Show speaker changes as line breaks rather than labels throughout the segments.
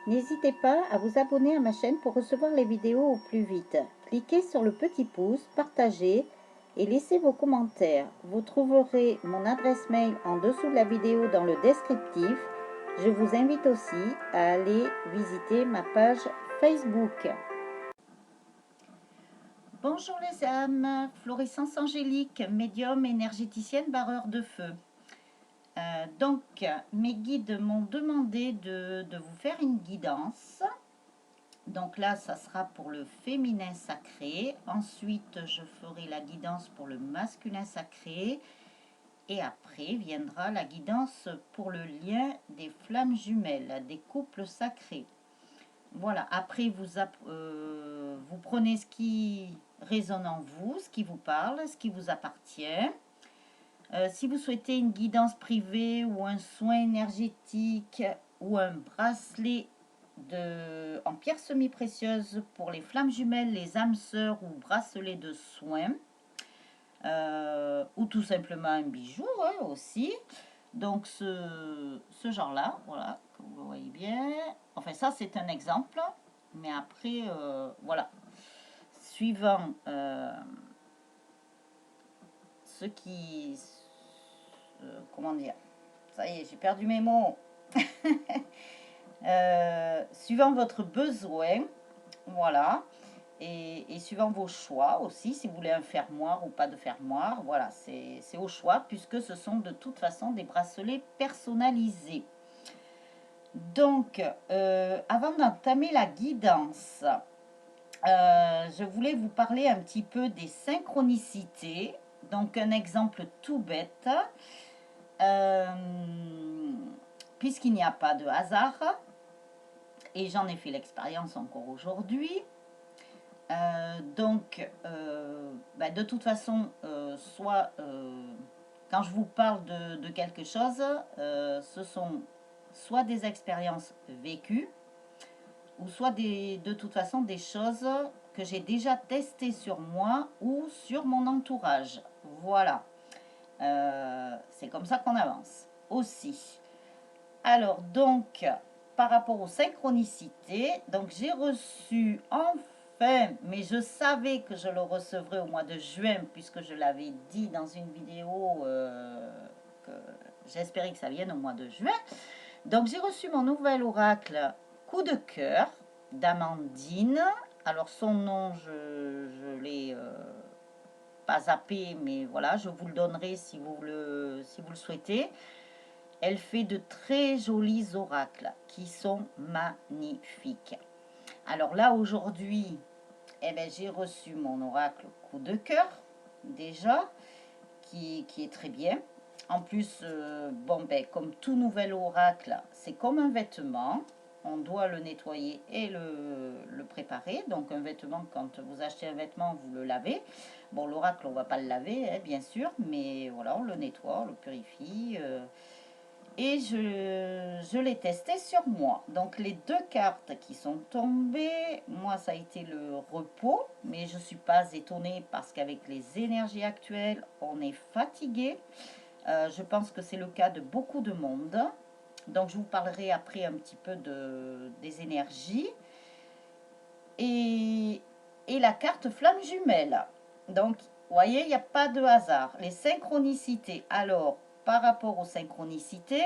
N'hésitez pas à vous abonner à ma chaîne pour recevoir les vidéos au plus vite. Cliquez sur le petit pouce, partagez et laissez vos commentaires. Vous trouverez mon adresse mail en dessous de la vidéo dans le descriptif. Je vous invite aussi à aller visiter ma page Facebook. Bonjour les âmes, Florissance Angélique, médium énergéticienne barreur de feu. Donc, mes guides m'ont demandé de vous faire une guidance. Donc là, ça sera pour le féminin sacré. Ensuite, je ferai la guidance pour le masculin sacré. Et après viendra la guidance pour le lien des flammes jumelles, des couples sacrés. Voilà, après vous prenez ce qui résonne en vous, ce qui vous parle, ce qui vous appartient. Si vous souhaitez une guidance privée ou un soin énergétique ou un bracelet en pierre semi-précieuse pour les flammes jumelles, les âmes sœurs ou bracelet de soins, ou tout simplement un bijou aussi. Donc ce genre-là, voilà, comme vous voyez bien. Enfin ça c'est un exemple, mais après, voilà. Suivant ce qui... comment dire, ça y est, j'ai perdu mes mots. Suivant votre besoin, voilà, et suivant vos choix aussi, si vous voulez un fermoir ou pas de fermoir, voilà, c'est au choix, puisque ce sont de toute façon des bracelets personnalisés. Donc, avant d'entamer la guidance, je voulais vous parler un petit peu des synchronicités. Donc, un exemple tout bête. Puisqu'il n'y a pas de hasard, et j'en ai fait l'expérience encore aujourd'hui, de toute façon, quand je vous parle de quelque chose, ce sont soit des expériences vécues, ou soit de toute façon des choses que j'ai déjà testées sur moi ou sur mon entourage. Voilà. C'est comme ça qu'on avance aussi. Alors donc, par rapport aux synchronicités, donc j'ai reçu enfin, mais je savais que je le recevrais au mois de juin, puisque je l'avais dit dans une vidéo que j'espérais que ça vienne au mois de juin. Donc j'ai reçu mon nouvel oracle coup de cœur d'Amandine. Alors son nom, je l'ai pas zappé, mais voilà, je vous le donnerai si vous le souhaitez. Elle fait de très jolis oracles qui sont magnifiques. Alors là, aujourd'hui, j'ai reçu mon oracle coup de cœur, déjà, qui est très bien. En plus, comme tout nouvel oracle, c'est comme un vêtement. On doit le nettoyer et le préparer. Donc un vêtement, quand vous achetez un vêtement, vous le lavez. Bon, l'oracle, on ne va pas le laver, bien sûr, mais voilà, on le nettoie, on le purifie. Et je l'ai testé sur moi. Donc les deux cartes qui sont tombées, moi ça a été le repos, mais je ne suis pas étonnée parce qu'avec les énergies actuelles, on est fatigué. Je pense que c'est le cas de beaucoup de monde. Donc je vous parlerai après un petit peu des énergies. Et la carte flamme jumelle. Donc, vous voyez, il n'y a pas de hasard. Les synchronicités. Alors, par rapport aux synchronicités,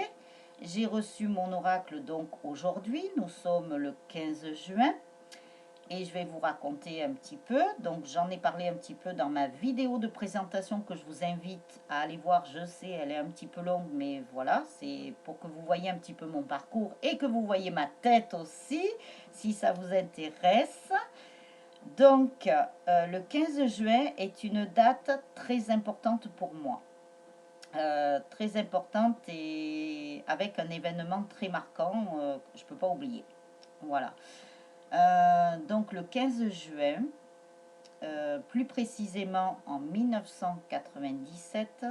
j'ai reçu mon oracle donc aujourd'hui. Nous sommes le 15 juin. Et je vais vous raconter un petit peu. Donc, j'en ai parlé un petit peu dans ma vidéo de présentation que je vous invite à aller voir. Je sais, elle est un petit peu longue, mais voilà, c'est pour que vous voyez un petit peu mon parcours et que vous voyez ma tête aussi, si ça vous intéresse. Donc, le 15 juin est une date très importante pour moi. Très importante et avec un événement très marquant que je ne peux pas oublier. Voilà. Donc, le 15 juin, plus précisément en 1997,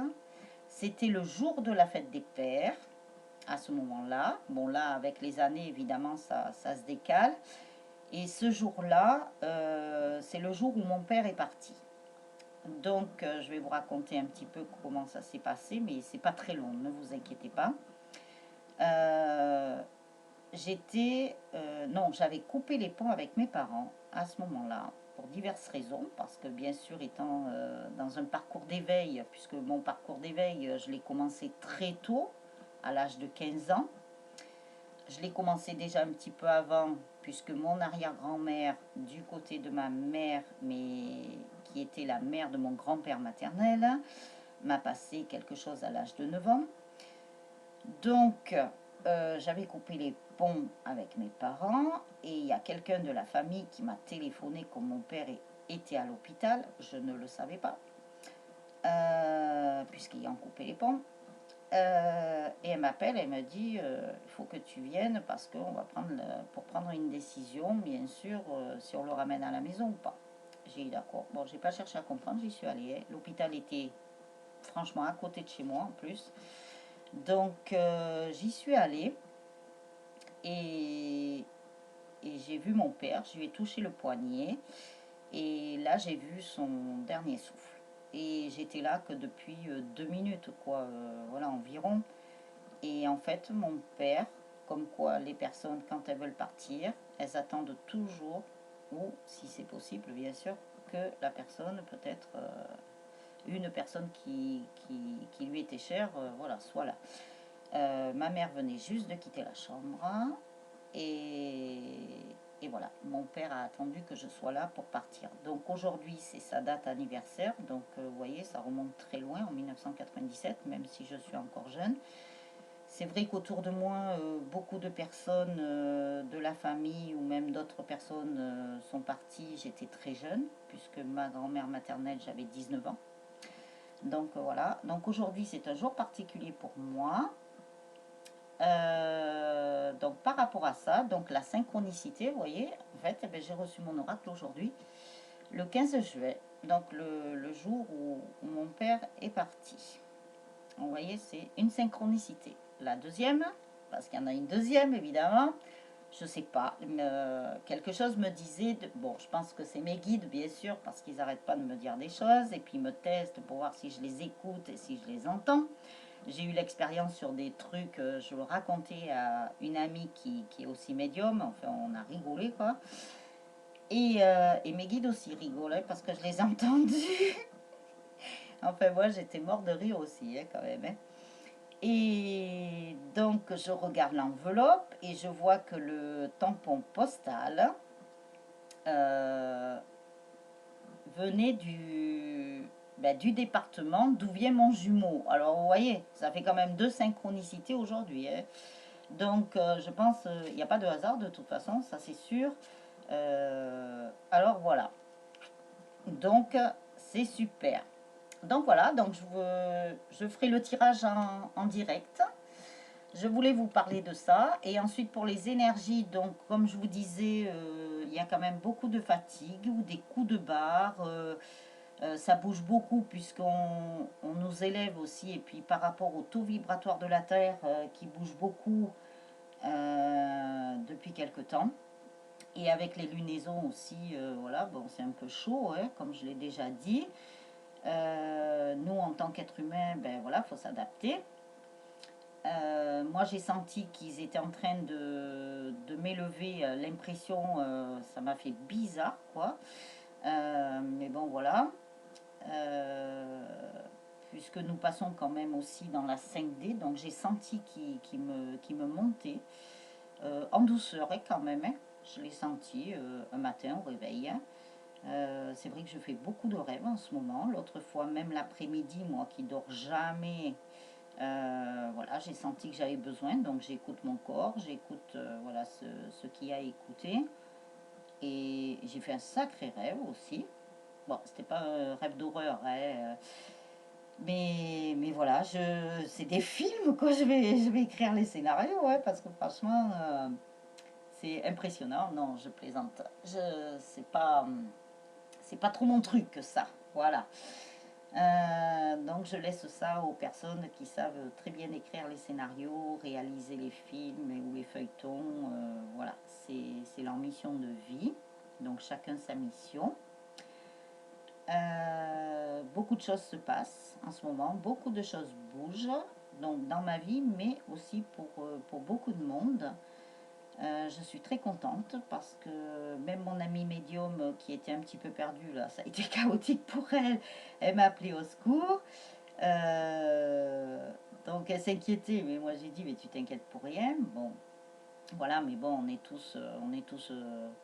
c'était le jour de la fête des pères. À ce moment-là, bon là, avec les années, évidemment, ça se décale. Et ce jour-là, c'est le jour où mon père est parti. Donc, je vais vous raconter un petit peu comment ça s'est passé, mais c'est pas très long, ne vous inquiétez pas. non, j'avais coupé les ponts avec mes parents à ce moment-là, pour diverses raisons, parce que bien sûr, étant dans un parcours d'éveil, puisque mon parcours d'éveil, je l'ai commencé très tôt, à l'âge de 15 ans. Je l'ai commencé déjà un petit peu avant, puisque mon arrière-grand-mère, du côté de ma mère, mais qui était la mère de mon grand-père maternel, m'a passé quelque chose à l'âge de 9 ans. Donc, j'avais coupé les ponts avec mes parents et il y a quelqu'un de la famille qui m'a téléphoné quand mon père était à l'hôpital. Je ne le savais pas, puisqu'ayant coupé les ponts. Et elle m'appelle, elle me dit il faut que tu viennes parce qu'on va pour prendre une décision, bien sûr, si on le ramène à la maison ou pas. J'ai dit d'accord. Bon, j'ai pas cherché à comprendre, j'y suis allée. Hein. L'hôpital était franchement à côté de chez moi en plus. Donc j'y suis allée et, et j'ai vu mon père, je lui ai touché le poignet et là j'ai vu son dernier souffle. Et j'étais là que depuis 2 minutes, quoi, voilà environ. Et en fait, mon père, comme quoi les personnes, quand elles veulent partir, elles attendent toujours, ou si c'est possible, bien sûr, que la personne, peut-être une personne qui lui était chère, voilà, soit là. Ma mère venait juste de quitter la chambre et, et voilà, mon père a attendu que je sois là pour partir. Donc aujourd'hui, c'est sa date anniversaire, donc vous voyez, ça remonte très loin, en 1997, même si je suis encore jeune. C'est vrai qu'autour de moi, beaucoup de personnes de la famille ou même d'autres personnes sont parties. J'étais très jeune, puisque ma grand-mère maternelle, j'avais 19 ans. Donc voilà. Donc aujourd'hui, c'est un jour particulier pour moi. Donc par rapport à ça, donc la synchronicité, vous voyez, en fait, eh ben, j'ai reçu mon oracle aujourd'hui, le 15 juillet, donc le jour où mon père est parti. Vous voyez, c'est une synchronicité. La deuxième, parce qu'il y en a une deuxième évidemment, je sais pas, quelque chose me disait, bon, je pense que c'est mes guides bien sûr, parce qu'ils n'arrêtent pas de me dire des choses, et puis ils me testent pour voir si je les écoute et si je les entends. J'ai eu l'expérience sur des trucs, je le racontais à une amie qui est aussi médium, enfin on a rigolé quoi. Et mes guides aussi rigolaient parce que je les ai entendus. Enfin moi j'étais mort de rire aussi hein, quand même. Hein. Et donc je regarde l'enveloppe et je vois que le tampon postal venait du département d'où vient mon jumeau. Alors vous voyez, ça fait quand même 2 synchronicités aujourd'hui. Hein. Donc je pense, il n'y a pas de hasard de toute façon, ça c'est sûr. Alors voilà. Donc c'est super. Donc voilà, donc je ferai le tirage en direct. Je voulais vous parler de ça. Et ensuite, pour les énergies, donc, comme je vous disais, il y a quand même beaucoup de fatigue ou des coups de barre. Ça bouge beaucoup puisqu'on nous élève aussi. Et puis, par rapport au taux vibratoire de la Terre qui bouge beaucoup depuis quelque temps. Et avec les lunaisons aussi, voilà, bon, c'est un peu chaud, hein, comme je l'ai déjà dit. Nous, en tant qu'être humain, ben voilà, faut s'adapter. Moi j'ai senti qu'ils étaient en train de m'élever, l'impression, ça m'a fait bizarre quoi. Mais bon voilà. Euh, Puisque nous passons quand même aussi dans la 5D, donc j'ai senti qui me montait en douceur et quand même. Hein, je l'ai senti un matin au réveil. Hein. C'est vrai que je fais beaucoup de rêves en ce moment. L'autre fois, même l'après-midi, moi qui dors jamais, voilà, j'ai senti que j'avais besoin, donc j'écoute mon corps, j'écoute voilà, ce qu'il y a à écouter. Et j'ai fait un sacré rêve aussi. Bon, c'était pas un rêve d'horreur, hein, mais voilà, c'est des films, quoi. Je vais écrire les scénarios, ouais, parce que franchement, c'est impressionnant. Non, je plaisante. C'est pas trop mon truc, que ça. Voilà. Donc je laisse ça aux personnes qui savent très bien écrire les scénarios, réaliser les films ou les feuilletons. Voilà, c'est leur mission de vie. Donc chacun sa mission. Beaucoup de choses se passent en ce moment, beaucoup de choses bougent donc dans ma vie, mais aussi pour beaucoup de monde. Je suis très contente parce que même mon amie médium qui était un petit peu perdue, là, ça a été chaotique pour elle, elle m'a appelé au secours. Euh, donc elle s'inquiétait, mais moi j'ai dit, mais tu t'inquiètes pour rien. Bon, voilà, mais bon, on est tous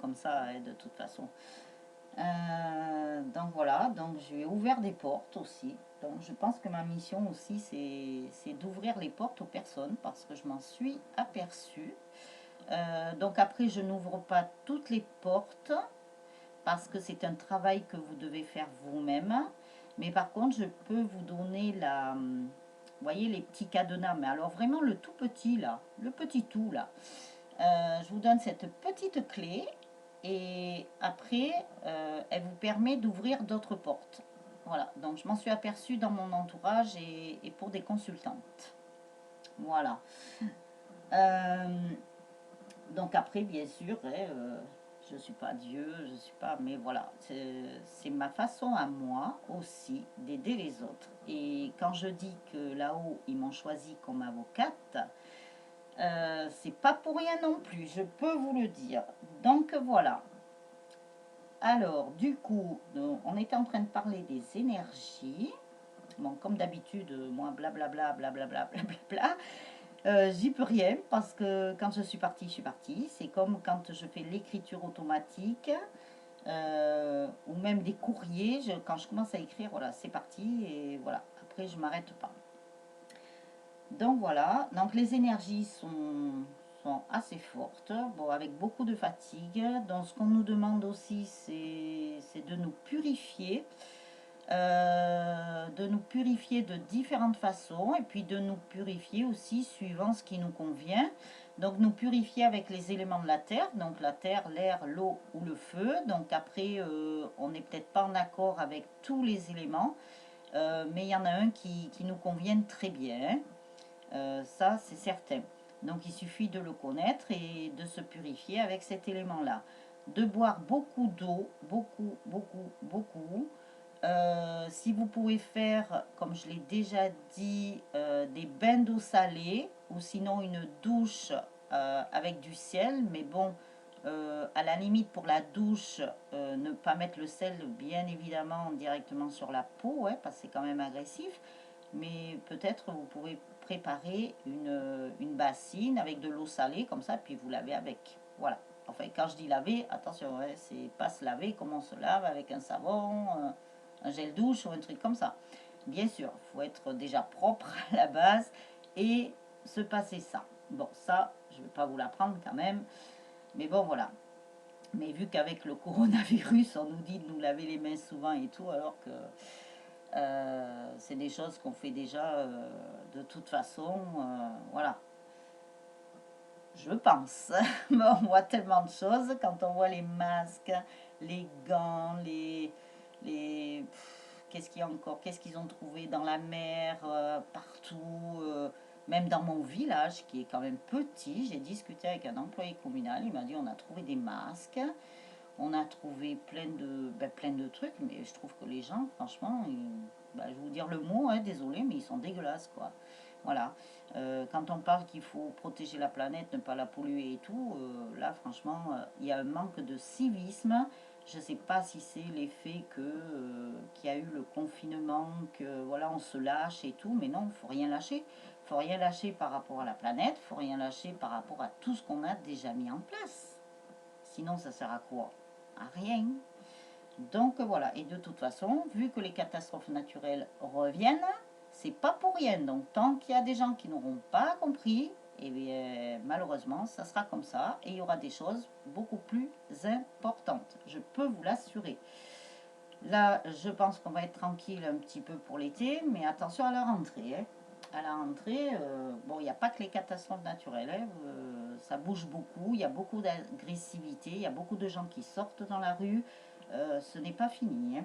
comme ça hein, de toute façon. Donc voilà, donc j'ai ouvert des portes aussi. Donc je pense que ma mission aussi, c'est d'ouvrir les portes aux personnes parce que je m'en suis aperçue. Donc après, je n'ouvre pas toutes les portes parce que c'est un travail que vous devez faire vous-même. Mais par contre, je peux vous donner vous voyez les petits cadenas, mais alors vraiment le tout petit là, le petit tout là. Je vous donne cette petite clé et après, elle vous permet d'ouvrir d'autres portes. Voilà, donc je m'en suis aperçue dans mon entourage et pour des consultantes. Voilà. Euh, donc après, bien sûr, hein, je ne suis pas Dieu, je suis pas, mais voilà, c'est ma façon à moi aussi d'aider les autres. Et quand je dis que là-haut, ils m'ont choisi comme avocate, c'est pas pour rien non plus, je peux vous le dire. Donc voilà. Alors, du coup, on était en train de parler des énergies. Bon, comme d'habitude, moi, blablabla, blablabla, blablabla. J'y peux rien parce que quand je suis partie, je suis partie. C'est comme quand je fais l'écriture automatique ou même des courriers. Quand je commence à écrire, voilà, c'est parti et voilà. Après, je m'arrête pas. Donc voilà, donc les énergies sont assez fortes, bon, avec beaucoup de fatigue. Donc ce qu'on nous demande aussi, c'est de nous purifier de différentes façons et puis de nous purifier aussi suivant ce qui nous convient. Donc nous purifier avec les éléments de la terre, donc la terre, l'air, l'eau ou le feu. Donc après, on n'est peut-être pas en accord avec tous les éléments, mais il y en a un qui nous convient très bien. Ça, c'est certain. Donc il suffit de le connaître et de se purifier avec cet élément-là. De boire beaucoup d'eau, beaucoup, beaucoup, beaucoup. Si vous pouvez faire, comme je l'ai déjà dit, des bains d'eau salée ou sinon une douche avec du sel, mais bon, à la limite pour la douche, ne pas mettre le sel bien évidemment directement sur la peau, ouais, parce que c'est quand même agressif, mais peut-être vous pouvez préparer une bassine avec de l'eau salée comme ça, puis vous lavez avec. Voilà. Enfin, quand je dis laver, attention, hein, c'est pas se laver comme on se lave avec un savon, un gel douche ou un truc comme ça. Bien sûr, il faut être déjà propre à la base et se passer ça. Bon, ça, je ne vais pas vous l'apprendre quand même, mais bon, voilà. Mais vu qu'avec le coronavirus, on nous dit de nous laver les mains souvent et tout, alors que c'est des choses qu'on fait déjà de toute façon. Voilà, je pense. Mais on voit tellement de choses quand on voit les masques, les gants, qu'est-ce qu'il y a encore, qu'est-ce qu'ils ont trouvé dans la mer, partout, même dans mon village qui est quand même petit. J'ai discuté avec un employé communal, il m'a dit on a trouvé des masques, on a trouvé plein de trucs, mais je trouve que les gens, franchement, je vais vous dire le mot, hein, désolé, mais ils sont dégueulasses, quoi. Voilà. Quand on parle qu'il faut protéger la planète, ne pas la polluer et tout, là, franchement, il y a un manque de civisme. Je ne sais pas si c'est l'effet qu'il y a eu le confinement, que voilà, on se lâche et tout, mais non, il ne faut rien lâcher. Il faut rien lâcher par rapport à la planète, il faut rien lâcher par rapport à tout ce qu'on a déjà mis en place. Sinon, ça sert à quoi? À rien. Donc voilà, et de toute façon, vu que les catastrophes naturelles reviennent, c'est pas pour rien. Donc tant qu'il y a des gens qui n'auront pas compris, et bien, malheureusement, ça sera comme ça, et il y aura des choses beaucoup plus importantes. Je peux vous l'assurer. Là, je pense qu'on va être tranquille un petit peu pour l'été, mais attention à la rentrée. Hein. À la rentrée, bon, il n'y a pas que les catastrophes naturelles, hein, ça bouge beaucoup, il y a beaucoup d'agressivité, il y a beaucoup de gens qui sortent dans la rue, ce n'est pas fini. Hein.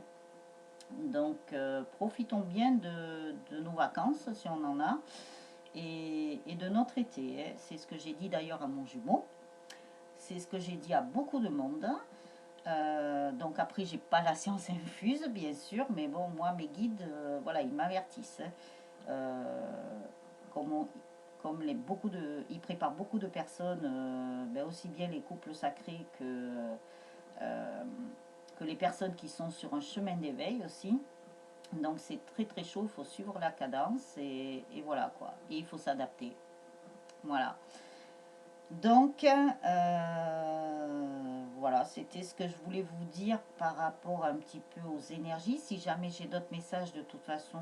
Donc, profitons bien de nos vacances, si on en a, et de notre été. Hein. C'est ce que j'ai dit d'ailleurs à mon jumeau, c'est ce que j'ai dit à beaucoup de monde. Donc après, j'ai pas la science infuse, bien sûr, mais bon, moi, mes guides, voilà, ils m'avertissent. Hein. Comme comme il prépare beaucoup de personnes, ben aussi bien les couples sacrés euh, que les personnes qui sont sur un chemin d'éveil aussi. Donc c'est très très chaud, il faut suivre la cadence et voilà quoi. Et il faut s'adapter. Voilà. Donc voilà, c'était ce que je voulais vous dire par rapport un petit peu aux énergies. Si jamais j'ai d'autres messages, de toute façon,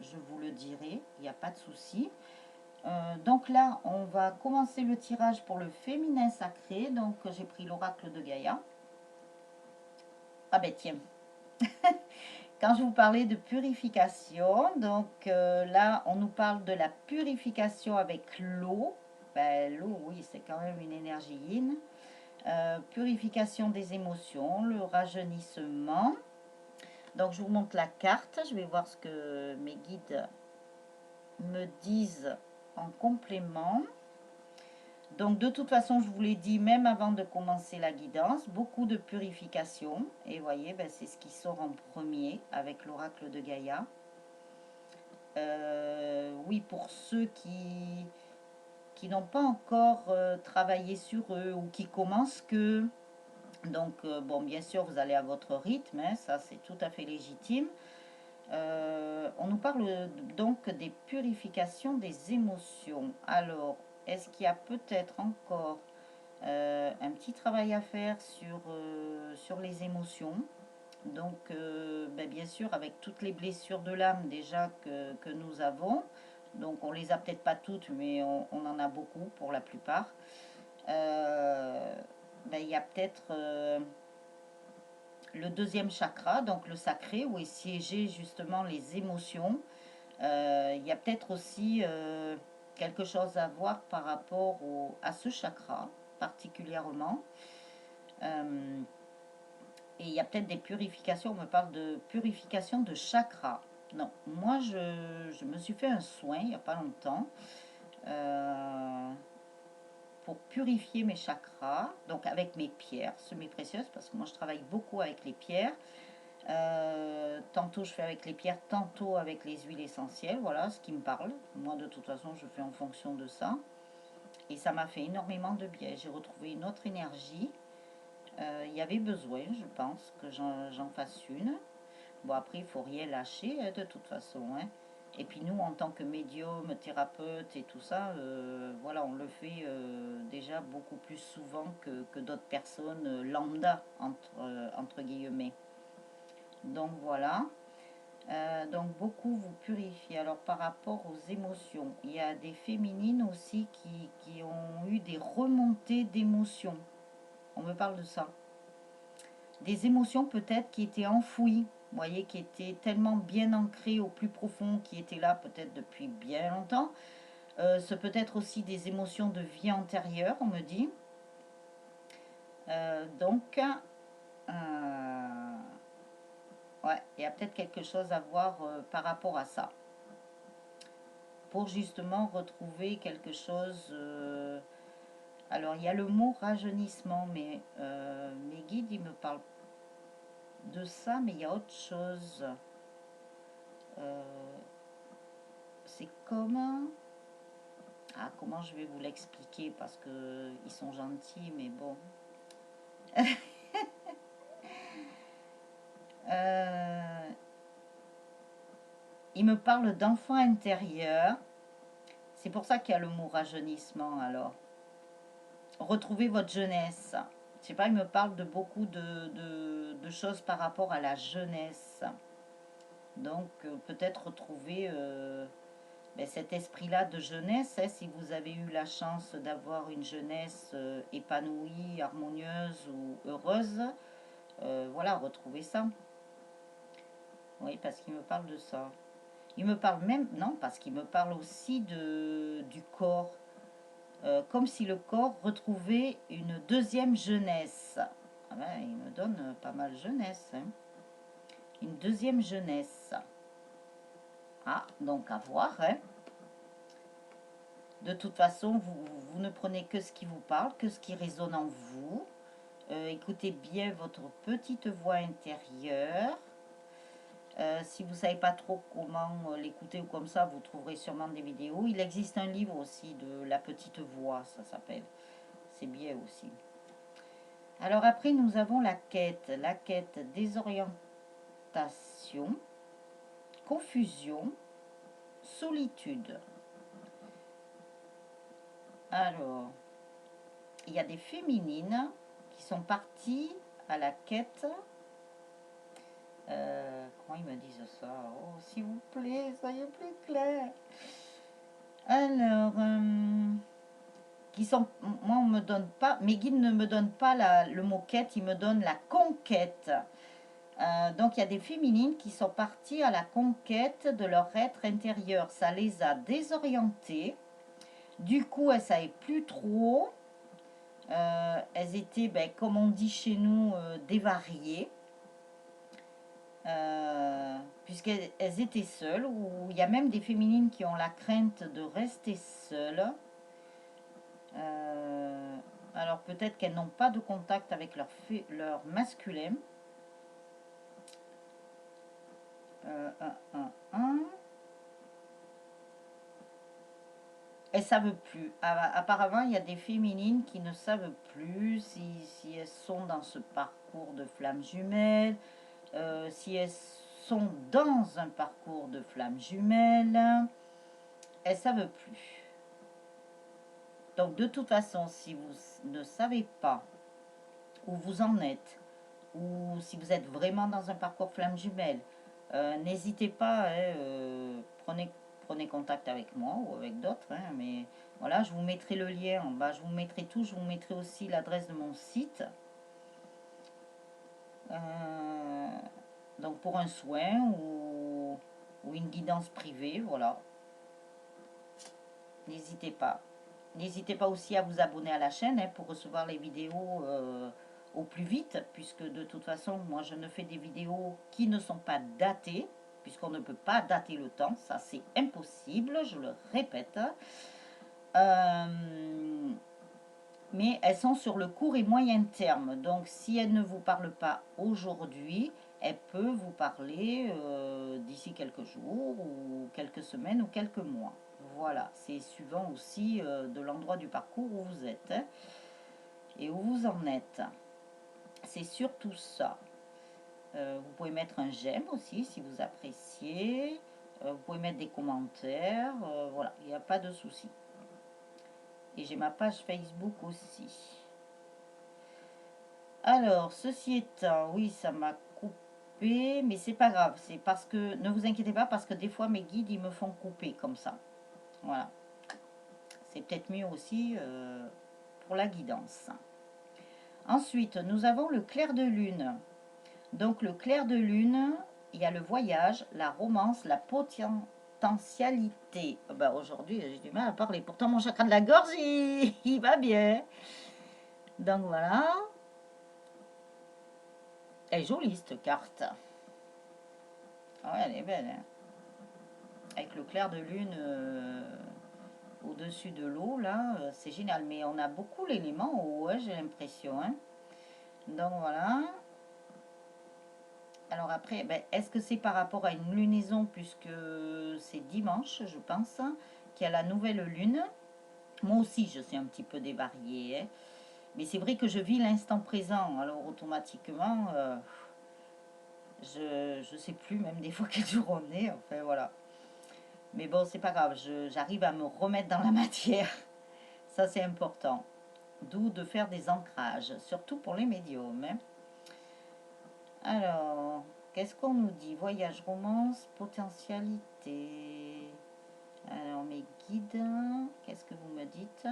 je vous le dirai, il n'y a pas de souci. Donc là, on va commencer le tirage pour le féminin sacré. Donc j'ai pris l'oracle de Gaïa. Ah ben tiens, quand je vous parlais de purification, donc là, on nous parle de la purification avec l'eau. Ben, l'eau, oui, c'est quand même une énergie yin. Purification des émotions, le rajeunissement. Donc, je vous montre la carte. Je vais voir ce que mes guides me disent en complément. Donc, de toute façon, je vous l'ai dit, même avant de commencer la guidance, beaucoup de purification. Et vous voyez, ben, c'est ce qui sort en premier avec l'oracle de Gaïa. Oui, pour ceux qui n'ont pas encore travaillé sur eux ou qui commencent que... Donc, bon, bien sûr, vous allez à votre rythme, hein, ça c'est tout à fait légitime. On nous parle donc des purifications des émotions. Alors, est-ce qu'il y a peut-être encore un petit travail à faire sur les émotions? Donc, ben, bien sûr, avec toutes les blessures de l'âme déjà que nous avons, donc on les a peut-être pas toutes, mais on en a beaucoup pour la plupart. Ben, il y a peut-être le deuxième chakra, donc le sacré, où est siégé justement les émotions. Il y a peut-être aussi quelque chose à voir par rapport à ce chakra particulièrement. Et il y a peut-être des purifications, on me parle de purification de chakras. Non, moi je me suis fait un soin il n'y a pas longtemps pour purifier mes chakras, donc avec mes pierres semi-précieuses, parce que moi je travaille beaucoup avec les pierres. Tantôt je fais avec les pierres, tantôt avec les huiles essentielles, voilà ce qui me parle. Moi de toute façon je fais en fonction de ça. Et ça m'a fait énormément de bien. J'ai retrouvé une autre énergie. Il y avait besoin, je pense, que j'en fasse une. Bon, après, il faut rien lâcher, hein, de toute façon. Hein. Et puis nous, en tant que médium, thérapeute et tout ça, voilà, on le fait déjà beaucoup plus souvent que d'autres personnes lambda, entre guillemets. Donc voilà. Donc beaucoup vous purifient. Alors par rapport aux émotions, il y a des féminines aussi qui ont eu des remontées d'émotions. On me parle de ça. Des émotions peut-être qui étaient enfouies, vous voyez, qui étaient tellement bien ancrées au plus profond, qui étaient là peut-être depuis bien longtemps. Ce peut être aussi des émotions de vie antérieure, on me dit. Donc, ouais, il y a peut-être quelque chose à voir par rapport à ça. Pour justement retrouver quelque chose... alors, il y a le mot rajeunissement, mais mes guides, ils me parlent de ça, mais il y a autre chose. C'est comme... Ah, comment je vais vous l'expliquer, parce que ils sont gentils, mais bon. Il me parle d'enfant intérieur. C'est pour ça qu'il y a le mot rajeunissement, alors. Retrouvez votre jeunesse. Je sais pas, il me parle de beaucoup de choses par rapport à la jeunesse. Donc, peut-être retrouver ben, cet esprit-là de jeunesse, hein, si vous avez eu la chance d'avoir une jeunesse épanouie, harmonieuse ou heureuse, voilà, retrouver ça. Oui, parce qu'il me parle de ça. Il me parle même, non, parce qu'il me parle aussi du corps. Comme si le corps retrouvait une deuxième jeunesse. Ah ben, il me donne pas mal jeunesse. Hein. Une deuxième jeunesse. Ah, donc à voir. Hein. De toute façon, vous ne prenez que ce qui vous parle, que ce qui résonne en vous. Écoutez bien votre petite voix intérieure. Si vous ne savez pas trop comment l'écouter ou comme ça, vous trouverez sûrement des vidéos. Il existe un livre aussi de La Petite Voix, ça s'appelle. C'est bien aussi. Alors après, nous avons la quête désorientation, confusion, solitude. Alors, il y a des féminines qui sont parties à la quête. Comment ils me disent ça? Oh, s'il vous plaît, soyez plus clair. Alors, qui sont, moi on me donne pas, mes guides ne me donnent pas le mot quête, ils me donnent la conquête. Donc il y a des féminines qui sont parties à la conquête de leur être intérieur. Ça les a désorientées. Du coup, elles ne savaient plus trop. Elles étaient, ben, comme on dit chez nous, dévariées. Puisqu'elles étaient seules. Ou il y a même des féminines qui ont la crainte de rester seules. Alors peut-être qu'elles n'ont pas de contact avec leur masculin. Elles ne savent plus. Apparemment, il y a des féminines qui ne savent plus si elles sont dans ce parcours de flammes jumelles, si elles sont dans un parcours de flammes jumelles. Elles ne savent plus. Donc de toute façon, si vous ne savez pas où vous en êtes, ou si vous êtes vraiment dans un parcours flamme jumelle, n'hésitez pas, prenez contact avec moi ou avec d'autres, hein, mais voilà, je vous mettrai le lien en bas, je vous mettrai tout, je vous mettrai aussi l'adresse de mon site. Donc pour un soin ou une guidance privée, voilà. N'hésitez pas. N'hésitez pas aussi à vous abonner à la chaîne, hein, pour recevoir les vidéos au plus vite, puisque de toute façon, moi je ne fais des vidéos qui ne sont pas datées, puisqu'on ne peut pas dater le temps, ça c'est impossible, je le répète. Mais elles sont sur le court et moyen terme, donc si elles ne vous parlent pas aujourd'hui, elles peuvent vous parler d'ici quelques jours, ou quelques semaines, ou quelques mois. Voilà, c'est suivant aussi de l'endroit du parcours où vous êtes, hein, et où vous en êtes. C'est surtout ça. Vous pouvez mettre un j'aime aussi si vous appréciez. Vous pouvez mettre des commentaires. Voilà, il n'y a pas de souci. Et j'ai ma page Facebook aussi. Alors, ceci étant, oui, ça m'a coupé, mais c'est pas grave. C'est parce que, ne vous inquiétez pas, parce que des fois mes guides, ils me font couper comme ça. Voilà. C'est peut-être mieux aussi pour la guidance. Ensuite, nous avons le clair de lune. Donc, le clair de lune, il y a le voyage, la romance, la potentialité. Ben, aujourd'hui, j'ai du mal à parler. Pourtant, mon chakra de la gorge, il va bien. Donc, voilà. Elle est jolie, cette carte. Ah ouais, elle est belle, hein. Avec le clair de lune au-dessus de l'eau, là, c'est génial. Mais on a beaucoup l'élément en haut, hein, j'ai l'impression, hein. Donc, voilà. Alors après, ben, est-ce que c'est par rapport à une lunaison, puisque c'est dimanche, je pense, qu'il y a la nouvelle lune. Moi aussi, je suis un petit peu dévariée, hein. Mais c'est vrai que je vis l'instant présent. Alors automatiquement, je ne sais plus même des fois quel jour on est. Enfin voilà. Mais bon, c'est pas grave. J'arrive à me remettre dans la matière. Ça, c'est important. D'où de faire des ancrages, surtout pour les médiums, hein. Alors, qu'est-ce qu'on nous dit? Voyage, romance, potentialité. Alors, mes guides, qu'est-ce que vous me dites?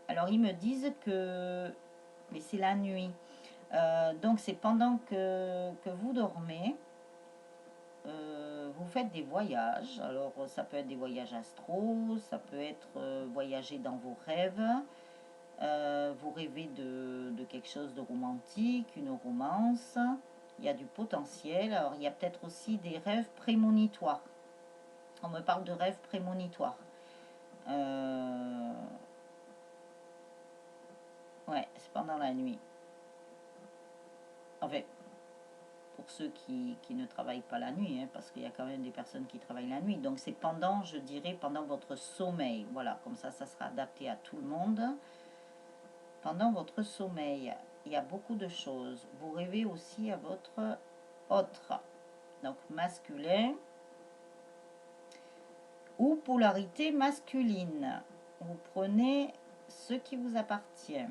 Alors, ils me disent que... Mais c'est la nuit. Donc, c'est pendant que vous dormez. Vous faites des voyages. Alors, ça peut être des voyages astro, ça peut être voyager dans vos rêves. Vous rêvez de quelque chose de romantique, une romance. Il y a du potentiel. Alors, il y a peut-être aussi des rêves prémonitoires. On me parle de rêves prémonitoires. Ouais, c'est pendant la nuit. enfin, pour ceux qui ne travaillent pas la nuit, hein, parce qu'il y a quand même des personnes qui travaillent la nuit. Donc c'est pendant, je dirais, pendant votre sommeil. Voilà, comme ça sera adapté à tout le monde. Pendant votre sommeil, il y a beaucoup de choses. Vous rêvez aussi à votre autre. Donc masculin ou polarité masculine. Vous prenez ce qui vous appartient.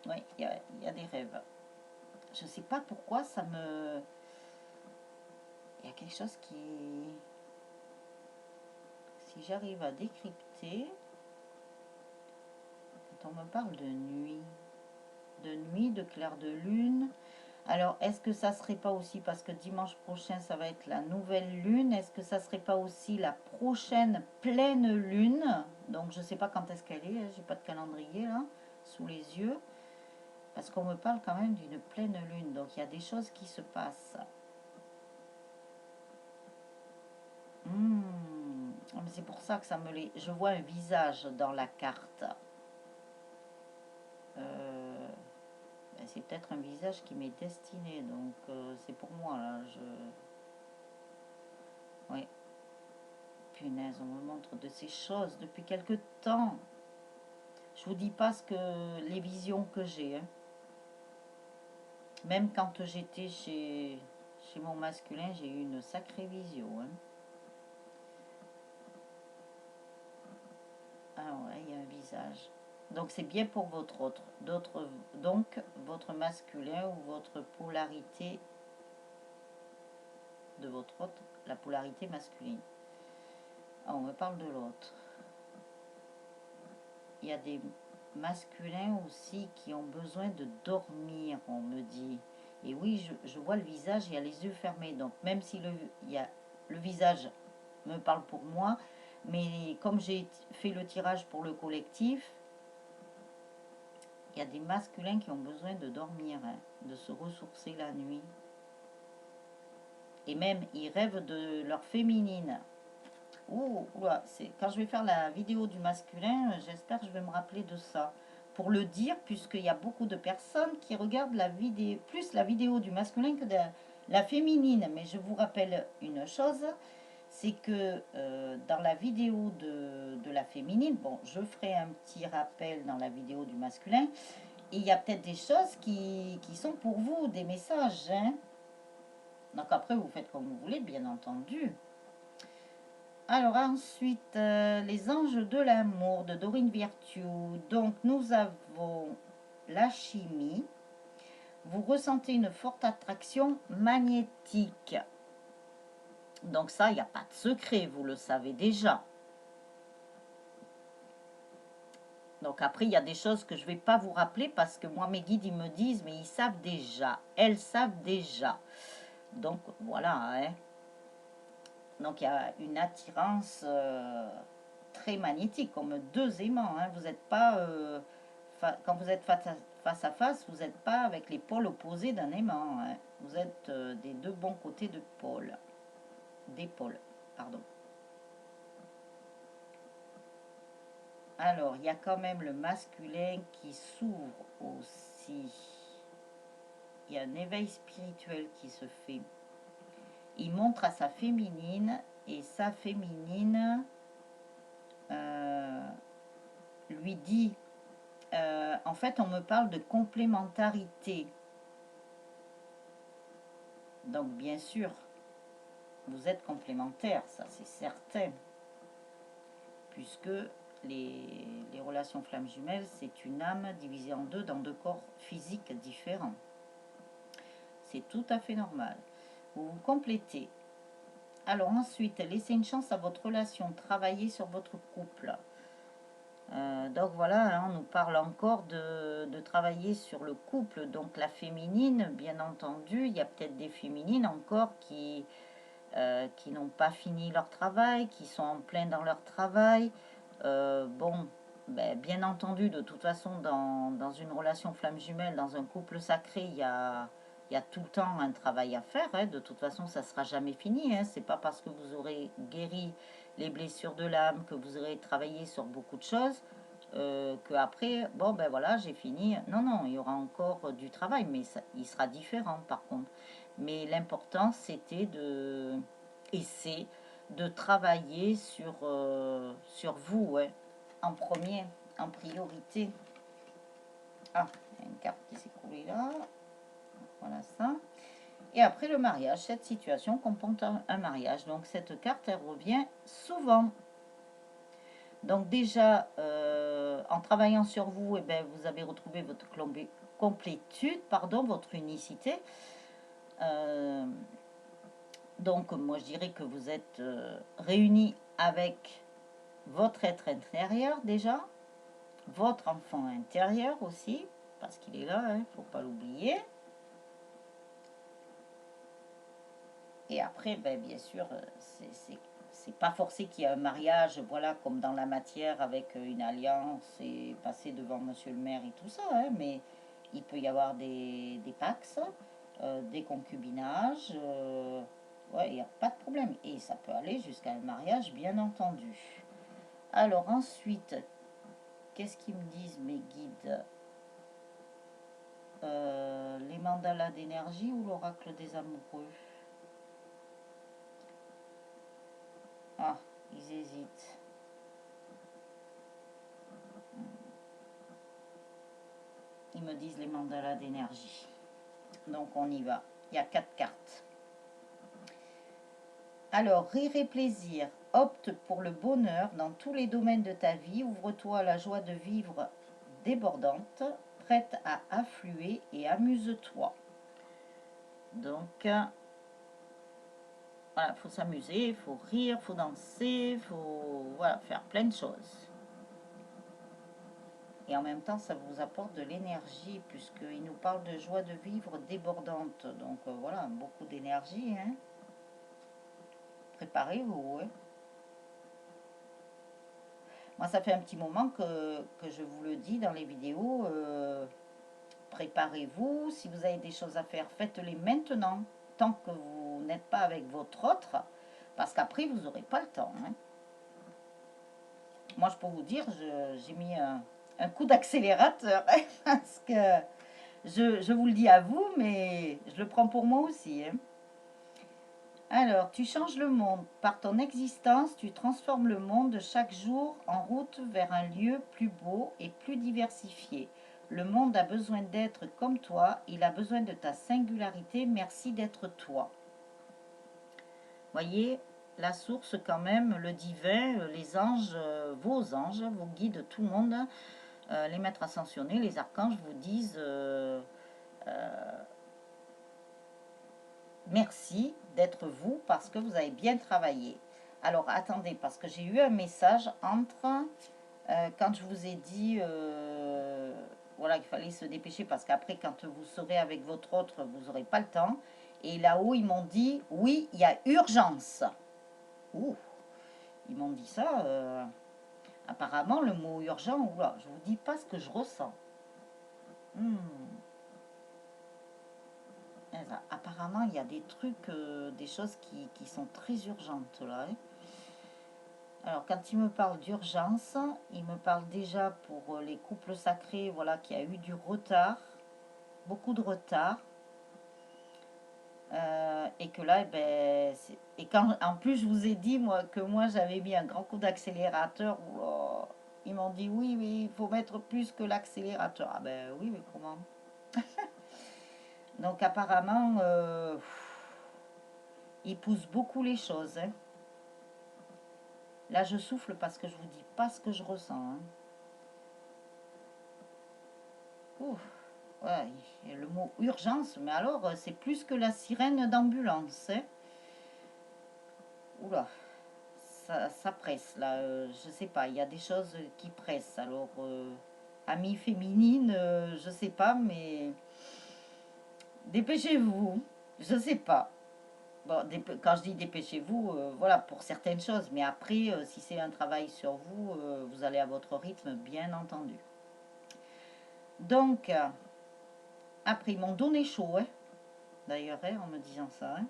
Oui, il y a des rêves. Je ne sais pas pourquoi ça me... Il y a quelque chose qui... Si j'arrive à décrypter, quand on me parle de nuit, de clair de lune, alors est-ce que ça serait pas aussi, parce que dimanche prochain ça va être la nouvelle lune, est-ce que ça serait pas aussi la prochaine pleine lune? Donc je sais pas quand est-ce qu'elle est, j'ai pas de calendrier là, sous les yeux, parce qu'on me parle quand même d'une pleine lune, donc il y a des choses qui se passent. C'est pour ça que ça me les... Je vois un visage dans la carte. C'est peut-être un visage qui m'est destiné, donc c'est pour moi là. Oui. Punaise, on me montre de ces choses depuis quelque temps. Je vous dis pas ce que les visions que j'ai. Hein. Même quand j'étais chez mon masculin, j'ai eu une sacrée vision. Hein. Ah ouais, il y a un visage. Donc c'est bien pour votre autre. Donc votre masculin ou votre polarité de votre autre, la polarité masculine. Ah, on me parle de l'autre. Il y a des masculins aussi qui ont besoin de dormir, on me dit. Et oui, je vois le visage, il y a les yeux fermés. Donc même si le visage me parle pour moi, mais comme j'ai fait le tirage pour le collectif, il y a des masculins qui ont besoin de dormir, hein, de se ressourcer la nuit. Et même, ils rêvent de leur féminine. Ouh, quand je vais faire la vidéo du masculin, j'espère que je vais me rappeler de ça. Pour le dire, puisqu'il y a beaucoup de personnes qui regardent plus la vidéo du masculin que de la féminine. Mais je vous rappelle une chose, c'est que dans la vidéo de la féminine, bon, je ferai un petit rappel dans la vidéo du masculin, et il y a peut-être des choses qui sont pour vous, des messages. Hein. Donc après, vous faites comme vous voulez, bien entendu. Alors ensuite, les anges de l'amour de Dorine Virtue. Donc nous avons la chimie. Vous ressentez une forte attraction magnétique. Donc ça, il n'y a pas de secret, vous le savez déjà. Donc après, il y a des choses que je ne vais pas vous rappeler parce que moi, mes guides, ils me disent, mais ils savent déjà. Elles savent déjà. Donc voilà, hein. Donc il y a une attirance très magnétique, comme deux aimants. Hein. Vous n'êtes pas, quand vous êtes face à face, vous n'êtes pas avec les pôles opposés d'un aimant. Hein. Vous êtes des deux bons côtés de pôle. Des pôles, pardon. Alors, il y a quand même le masculin qui s'ouvre aussi. Il y a un éveil spirituel qui se fait. Il montre à sa féminine et sa féminine lui dit, en fait on me parle de complémentarité. Donc bien sûr, vous êtes complémentaires, ça c'est certain. Puisque les relations flammes jumelles, c'est une âme divisée en deux dans deux corps physiques différents. C'est tout à fait normal. Vous vous complétez. Alors ensuite, laissez une chance à votre relation, travaillez sur votre couple. Donc voilà, hein, on nous parle encore de travailler sur le couple. Donc la féminine, bien entendu, il y a peut-être des féminines encore qui n'ont pas fini leur travail, qui sont en plein dans leur travail. Bon, ben, bien entendu, de toute façon, dans une relation flamme jumelle, dans un couple sacré, il y a tout le temps un travail à faire. Hein. De toute façon, ça ne sera jamais fini. Hein. C'est pas parce que vous aurez guéri les blessures de l'âme que vous aurez travaillé sur beaucoup de choses. que après, bon ben voilà, j'ai fini. Non, non, il y aura encore du travail, mais ça, il sera différent par contre. Mais l'important, c'était de, et c'est de travailler sur vous, ouais, en premier, en priorité. Ah, il y a une carte qui s'est coulée là. Voilà ça. Et après le mariage, cette situation comporte un mariage. Donc cette carte, elle revient souvent. Donc déjà, en travaillant sur vous, eh ben, vous avez retrouvé votre complétude, pardon, votre unicité. Donc moi je dirais que vous êtes réunis avec votre être intérieur déjà, votre enfant intérieur aussi, parce qu'il est là, il ne faut pas l'oublier. Et après, ben, bien sûr, c'est pas forcé qu'il y ait un mariage, voilà, comme dans la matière, avec une alliance et passer devant monsieur le maire et tout ça, hein, mais il peut y avoir des pax, des concubinages, ouais, il n'y a pas de problème. Et ça peut aller jusqu'à un mariage, bien entendu. Alors ensuite, qu'est-ce qu'ils me disent mes guides? Les mandalas d'énergie ou l'oracle des amoureux? Ah, ils hésitent. Ils me disent les mandalas d'énergie. Donc on y va. Il y a 4 cartes. Alors, rire et plaisir. Opte pour le bonheur dans tous les domaines de ta vie. Ouvre-toi à la joie de vivre débordante, prête à affluer et amuse-toi. Donc, voilà, il faut s'amuser, il faut rire, il faut danser, il faut voilà, faire plein de choses. Et en même temps, ça vous apporte de l'énergie, puisqu'il nous parle de joie de vivre débordante. Donc voilà, beaucoup d'énergie. Hein. Préparez-vous. Hein. Moi, ça fait un petit moment que je vous le dis dans les vidéos. Préparez-vous. Si vous avez des choses à faire, faites-les maintenant, tant que vous n'êtes pas avec votre autre, parce qu'après, vous n'aurez pas le temps. Hein. Moi, je peux vous dire, j'ai mis un coup d'accélérateur, hein, parce que je vous le dis à vous, mais je le prends pour moi aussi. Hein. Alors, tu changes le monde. Par ton existence, tu transformes le monde chaque jour en route vers un lieu plus beau et plus diversifié. Le monde a besoin d'être comme toi. Il a besoin de ta singularité. Merci d'être toi. Voyez, la source quand même, le divin, les anges, vos guides, tout le monde, les maîtres ascensionnés, les archanges vous disent merci d'être vous parce que vous avez bien travaillé. Alors attendez, parce que j'ai eu un message entre quand je vous ai dit voilà qu'il fallait se dépêcher parce qu'après quand vous serez avec votre autre, vous n'aurez pas le temps. Et là-haut, ils m'ont dit oui, il y a urgence. Ouh, ils m'ont dit ça. Apparemment, le mot urgent, oula, je vous dis pas ce que je ressens. Apparemment, il y a des trucs, des choses qui sont très urgentes là. Hein. Alors, quand il me parle d'urgence, il me parle déjà pour les couples sacrés, voilà, qu'il y a eu du retard, beaucoup de retard. Et que là, ben, et quand en plus je vous ai dit moi que moi j'avais mis un grand coup d'accélérateur, ils m'ont dit oui, oui, il faut mettre plus que l'accélérateur. Ah ben oui, mais comment? Donc apparemment, il pousse beaucoup les choses. Hein. Là, je souffle parce que je vous dis pas ce que je ressens. Hein. Ouf, ouais, le mot urgence, mais alors c'est plus que la sirène d'ambulance. Hein. Oula, ça presse là. Je sais pas, il y a des choses qui pressent. Alors, amie féminine, je sais pas, mais dépêchez-vous. Je sais pas. Bon, quand je dis dépêchez-vous, voilà, pour certaines choses. Mais après, si c'est un travail sur vous, vous allez à votre rythme, bien entendu. Donc, après, ils m'ont donné chaud, hein, d'ailleurs, hein, en me disant ça. Hein.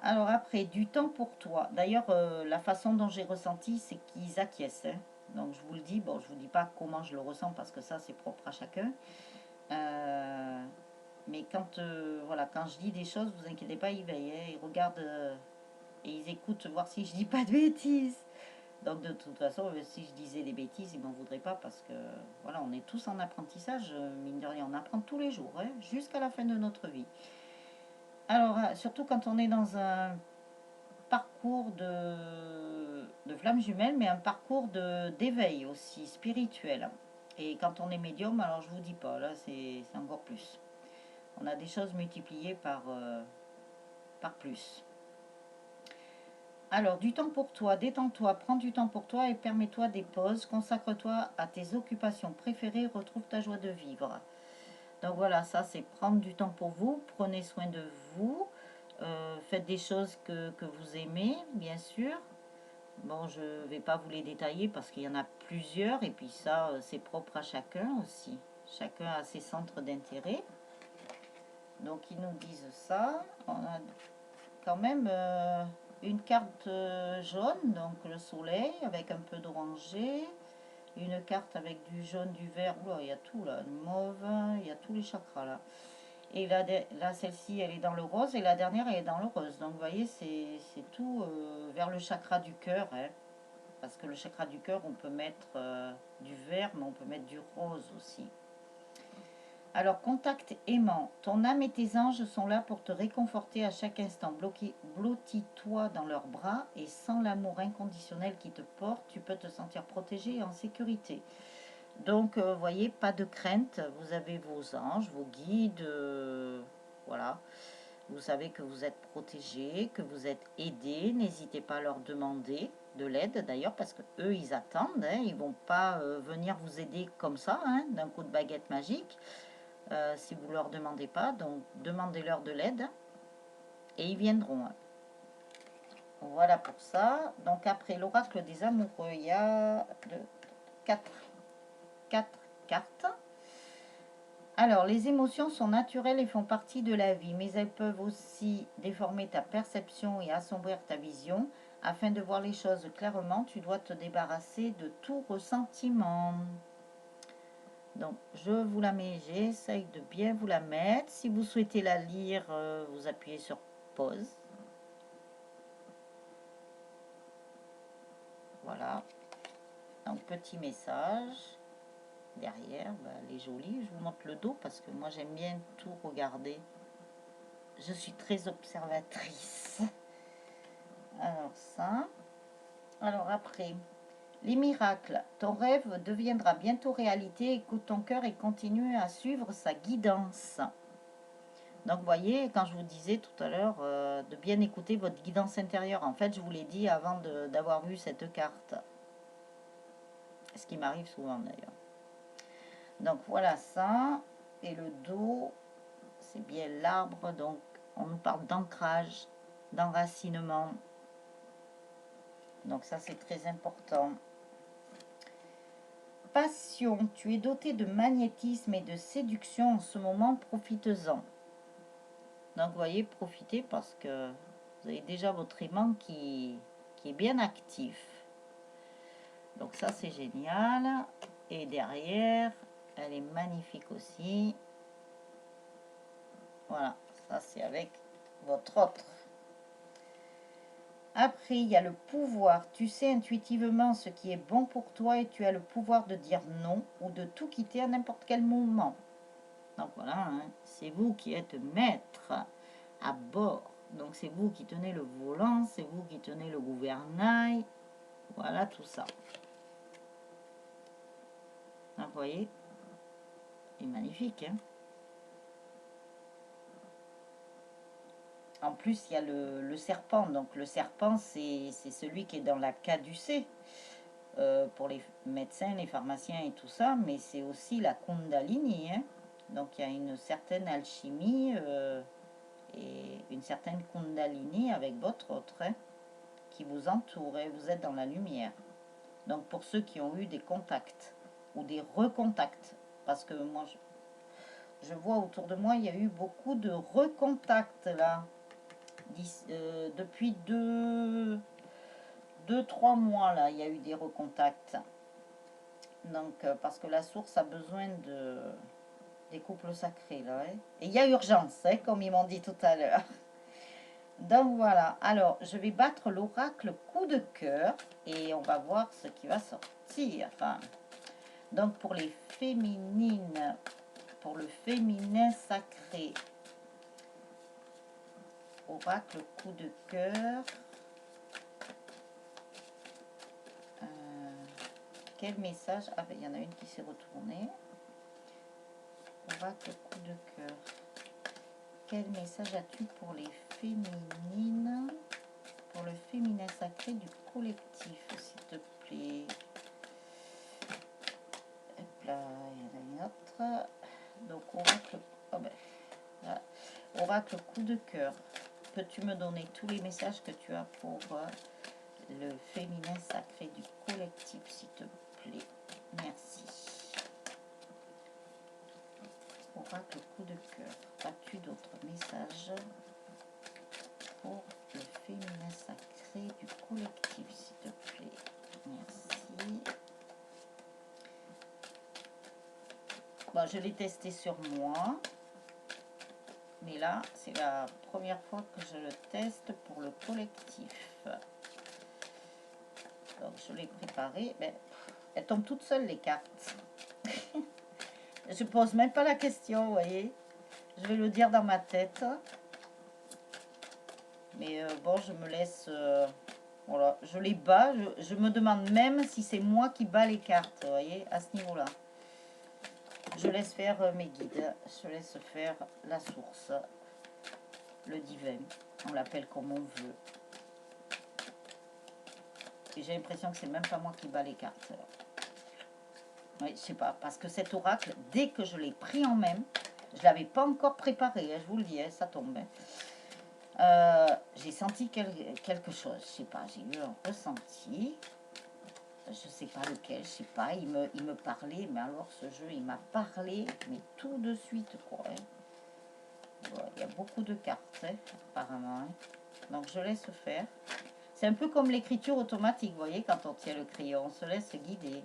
Alors après, du temps pour toi. D'ailleurs, la façon dont j'ai ressenti, c'est qu'ils acquiescent. Hein. Donc je vous le dis, bon, je vous dis pas comment je le ressens parce que ça c'est propre à chacun. Mais quand, voilà, quand je dis des choses, vous inquiétez pas, ils veillent, hein, ils regardent et ils écoutent voir si je dis pas de bêtises. Donc de toute façon, si je disais des bêtises, ils m'en voudraient pas parce que voilà, on est tous en apprentissage, mine de rien, on apprend tous les jours, hein, jusqu'à la fin de notre vie. Alors, surtout quand on est dans un parcours de flammes jumelles, mais un parcours d'éveil aussi, spirituel. Et quand on est médium, alors je vous dis pas, là c'est encore plus. On a des choses multipliées par plus. Alors, du temps pour toi, détends-toi, prends du temps pour toi et permets-toi des pauses, consacre-toi à tes occupations préférées, retrouve ta joie de vivre. Donc voilà, ça c'est prendre du temps pour vous, prenez soin de vous, faites des choses que vous aimez, bien sûr. Bon, je ne vais pas vous les détailler parce qu'il y en a plusieurs et puis ça, c'est propre à chacun aussi. Chacun a ses centres d'intérêt. Donc ils nous disent ça. On a quand même une carte jaune, donc le soleil avec un peu d'orangé. Une carte avec du jaune, du vert, oula, il y a tout là, le mauve, il y a tous les chakras là. Et là, celle-ci, elle est dans le rose et la dernière, elle est dans le rose. Donc, vous voyez, c'est tout vers le chakra du cœur. Hein. Parce que le chakra du cœur, on peut mettre du vert, mais on peut mettre du rose aussi. Alors, contact aimant. Ton âme et tes anges sont là pour te réconforter à chaque instant. Blottis-toi dans leurs bras et sans l'amour inconditionnel qui te porte, tu peux te sentir protégé et en sécurité. Donc, vous voyez, pas de crainte. Vous avez vos anges, vos guides. Voilà. Vous savez que vous êtes protégé, que vous êtes aidé. N'hésitez pas à leur demander de l'aide d'ailleurs parce que eux ils attendent. Hein, ils vont pas venir vous aider comme ça, hein, d'un coup de baguette magique. Si vous leur demandez pas, donc demandez-leur de l'aide et ils viendront. Hein. Voilà pour ça. Donc après l'oracle des amoureux, il y a 4 cartes. Alors, les émotions sont naturelles et font partie de la vie, mais elles peuvent aussi déformer ta perception et assombrir ta vision. Afin de voir les choses clairement, tu dois te débarrasser de tout ressentiment. Donc, je vous la mets, j'essaye de bien vous la mettre. Si vous souhaitez la lire, vous appuyez sur pause. Voilà. Donc, petit message. Derrière, ben, elle est jolie. Je vous montre le dos parce que moi, j'aime bien tout regarder. Je suis très observatrice. Alors ça. Alors après, les miracles. Ton rêve deviendra bientôt réalité. Écoute ton cœur et continue à suivre sa guidance. Donc vous voyez, quand je vous disais tout à l'heure de bien écouter votre guidance intérieure, en fait je vous l'ai dit avant d'avoir vu cette carte. Ce qui m'arrive souvent d'ailleurs. Donc voilà ça. Et le dos, c'est bien l'arbre. Donc on nous parle d'ancrage, d'enracinement. Donc ça c'est très important. Passion, tu es doté de magnétisme et de séduction en ce moment, profites-en. Donc vous voyez, profitez parce que vous avez déjà votre aimant qui est bien actif. Donc ça c'est génial. Et derrière, elle est magnifique aussi. Voilà, ça c'est avec votre autre. Après, il y a le pouvoir. Tu sais intuitivement ce qui est bon pour toi et tu as le pouvoir de dire non ou de tout quitter à n'importe quel moment. Donc voilà, hein, c'est vous qui êtes maître à bord. Donc c'est vous qui tenez le volant, c'est vous qui tenez le gouvernail. Voilà tout ça. Donc vous voyez, c'est magnifique. Hein. En plus, il y a le serpent. Donc le serpent, c'est celui qui est dans la caducée pour les médecins, les pharmaciens et tout ça. Mais c'est aussi la Kundalini. Hein. Donc il y a une certaine alchimie et une certaine Kundalini avec votre autre hein, qui vous entoure et vous êtes dans la lumière. Donc pour ceux qui ont eu des contacts ou des recontacts, parce que moi je vois autour de moi il y a eu beaucoup de recontacts là depuis 2-3 mois là il y a eu des recontacts Donc, parce que la source a besoin des couples sacrés, là. Hein. Et il y a urgence, hein, comme ils m'ont dit tout à l'heure. Donc, voilà. Alors, je vais battre l'oracle coup de cœur et on va voir ce qui va sortir. Enfin, donc, pour les féminines, pour le féminin sacré, oracle coup de cœur. Quel message? Ah ben il y en a une qui s'est retournée. Oracle coup de cœur. Quel message as-tu pour les féminines? Pour le féminin sacré du collectif, s'il te plaît. Hop là, il y en a une autre. Donc oracle, oh ben, là. Oracle coup de cœur. Peux-tu me donner tous les messages que tu as pour le féminin sacré du collectif, s'il te plaît? Merci. Oracle coup de cœur. As-tu d'autres messages pour le féminin sacré du collectif, s'il te plaît? Merci. Bon, je l'ai testé sur moi. Mais là, c'est la première fois que je le teste pour le collectif. Donc, je l'ai préparé. Ben, elles tombent toutes seules, les cartes. Je pose même pas la question, vous voyez. Je vais le dire dans ma tête. Mais bon, je me laisse... voilà, je les bats. Je me demande même si c'est moi qui bats les cartes, vous voyez, à ce niveau-là. Je laisse faire mes guides. Je laisse faire la source. Le divin. On l'appelle comme on veut. Et j'ai l'impression que c'est même pas moi qui bats les cartes. Oui, je sais pas. Parce que cet oracle, dès que je l'ai pris en main, je ne l'avais pas encore préparé. Hein, je vous le dis, hein, ça tombe. Hein. J'ai senti quelque chose. Je sais pas. J'ai eu un ressenti. Je sais pas lequel. Je sais pas. Il me parlait. Mais alors, ce jeu, il m'a parlé. Mais tout de suite, quoi. Hein. Bon, il y a beaucoup de cartes, hein, apparemment. Hein. Donc, je laisse faire. C'est un peu comme l'écriture automatique, vous voyez, quand on tient le crayon, on se laisse guider.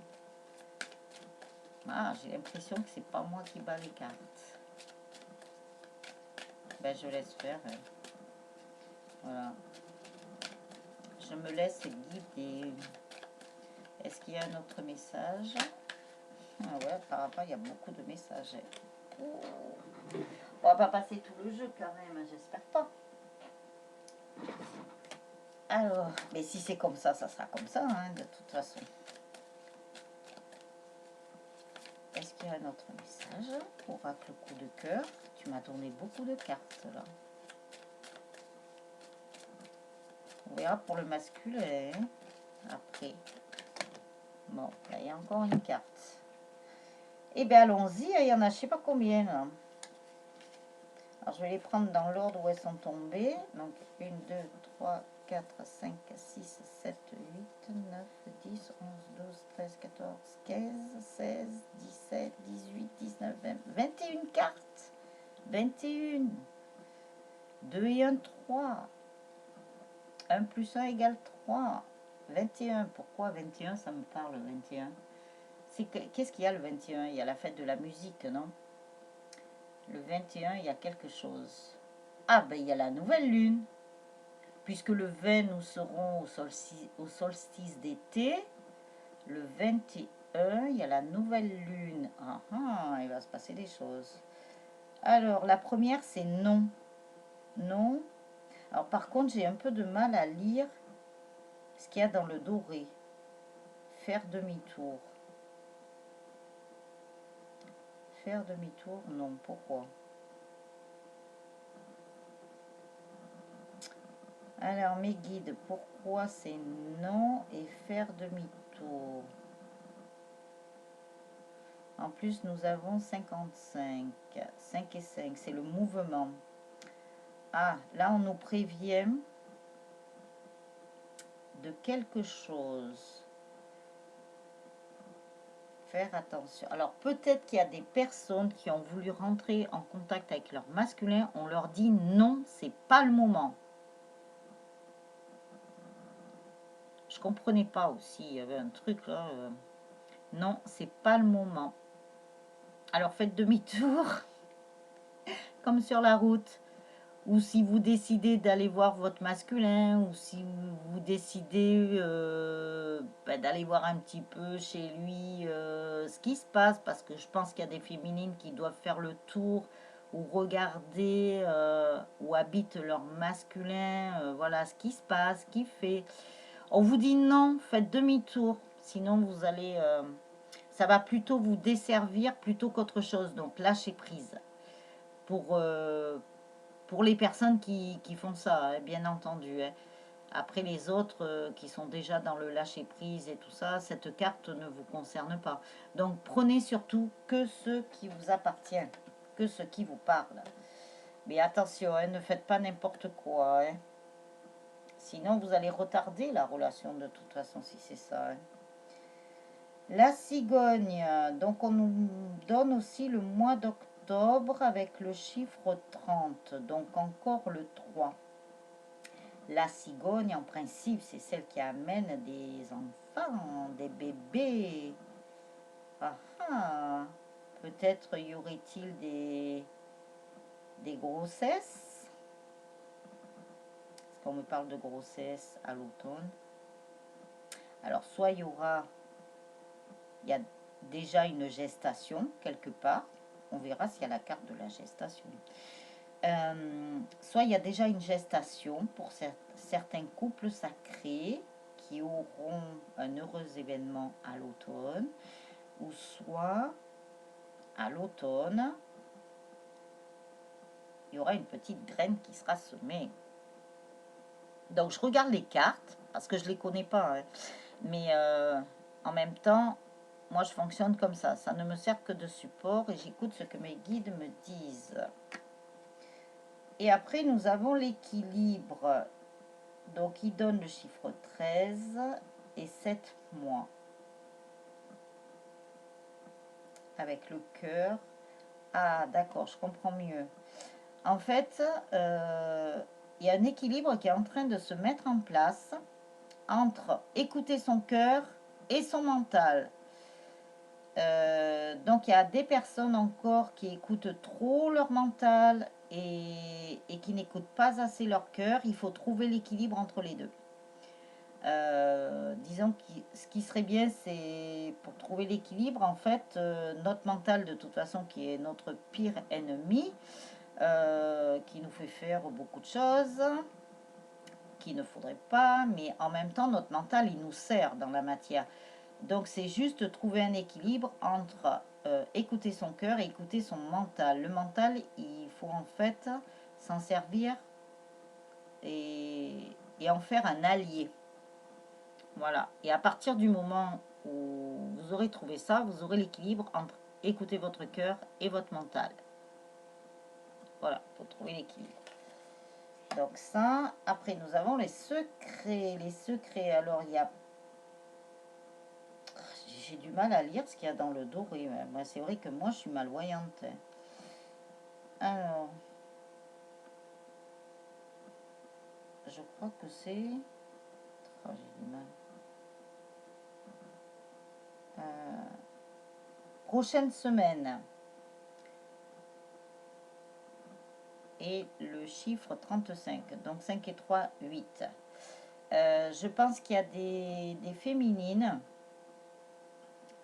Ah, j'ai l'impression que c'est pas moi qui bats les cartes. Ben, je laisse faire. Hein. Voilà. Je me laisse guider. Est-ce qu'il y a un autre message? Ah ouais, apparemment, il y a beaucoup de messages. Oh. On va pas passer tout le jeu quand même, j'espère pas. Alors, mais si c'est comme ça sera comme ça, hein, de toute façon. Est-ce qu'il y a un autre message? Oracle coup de cœur. Tu m'as donné beaucoup de cartes là. On verra pour le masculin. Après. Bon, là il y a encore une carte. Eh bien allons-y, il y en a je sais pas combien là. Alors je vais les prendre dans l'ordre où elles sont tombées. Donc 1, 2, 3, 4, 5, 6, 7, 8, 9, 10, 11, 12, 13, 14, 15, 16, 17, 18, 19, 20, 21 cartes. 21. 2 et 1, 3. 1 plus 1 égale 3. 21. Pourquoi 21? Ça me parle, 21. Qu'est-ce qu'il y a le 21? Il y a la fête de la musique, non? Le 21, il y a quelque chose. Ah, ben il y a la nouvelle lune. Puisque le 20, nous serons au solstice d'été. Le 21, il y a la nouvelle lune. Ah, ah, il va se passer des choses. Alors, la première, c'est non. Non. Alors, par contre, j'ai un peu de mal à lire ce qu'il y a dans le doré. Faire demi-tour. Faire demi-tour, non. Pourquoi? Alors, mes guides, pourquoi c'est non et faire demi-tour? En plus, nous avons 55. 5 et 5, c'est le mouvement. Ah, là, on nous prévient de quelque chose. Faire attention. Alors, peut-être qu'il y a des personnes qui ont voulu rentrer en contact avec leur masculin. On leur dit non, c'est pas le moment. Je comprenais pas aussi. Il y avait un truc là. Non, c'est pas le moment. Alors faites demi-tour, comme sur la route. Ou si vous décidez d'aller voir votre masculin, ou si vous décidez d'aller voir un petit peu chez lui ce qui se passe, parce que je pense qu'il y a des féminines qui doivent faire le tour ou regarder où habite leur masculin, voilà ce qui se passe, ce qu'il fait. On vous dit non, faites demi-tour, sinon vous allez, ça va plutôt vous desservir plutôt qu'autre chose, donc lâchez prise. Pour les personnes qui font ça, hein, bien entendu. Hein. Après les autres qui sont déjà dans le lâcher-prise et tout ça, cette carte ne vous concerne pas. Donc prenez surtout que ce qui vous appartient, que ce qui vous parle. Mais attention, hein, ne faites pas n'importe quoi. Hein. Sinon, vous allez retarder la relation de toute façon si c'est ça. Hein. La cigogne, donc on nous donne aussi le mois d'octobre avec le chiffre 30, donc encore le 3. La cigogne, en principe, c'est celle qui amène des enfants, des bébés. Ah ah. Peut-être y aurait-il des grossesses. Parce qu'on me parle de grossesse à l'automne. Alors, soit il y a déjà une gestation quelque part. On verra s'il y a la carte de la gestation. Soit il y a déjà une gestation pour certains couples sacrés qui auront un heureux événement à l'automne, ou soit à l'automne, il y aura une petite graine qui sera semée. Donc je regarde les cartes, parce que je ne les connais pas, hein, mais en même temps, moi je fonctionne comme ça ne me sert que de support et j'écoute ce que mes guides me disent. Et après nous avons l'équilibre. Donc, il donne le chiffre 13 et 7 mois. Avec le cœur. Ah, d'accord, je comprends mieux. En fait, il y a un équilibre qui est en train de se mettre en place entre écouter son cœur et son mental. Donc, il y a des personnes encore qui écoutent trop leur mental et qui n'écoutent pas assez leur cœur. Il faut trouver l'équilibre entre les deux. Disons que ce qui serait bien, c'est pour trouver l'équilibre, en fait, notre mental, de toute façon, qui est notre pire ennemi, qui nous fait faire beaucoup de choses qu'il ne faudrait pas, mais en même temps, notre mental, il nous sert dans la matière. Donc, c'est juste trouver un équilibre entre écouter son cœur et écouter son mental. Le mental, il faut en fait s'en servir et en faire un allié. Voilà. Et à partir du moment où vous aurez trouvé ça, vous aurez l'équilibre entre écouter votre cœur et votre mental. Voilà, il faut trouver l'équilibre. Donc ça, après nous avons les secrets. Les secrets, alors il y a... J'ai du mal à lire ce qu'il y a dans le doré. Moi, c'est vrai que moi, je suis malvoyante. Alors, je crois que c'est... Oh, j'ai du mal. Prochaine semaine. Et le chiffre 35. Donc 5 et 3, 8. Je pense qu'il y a des féminines,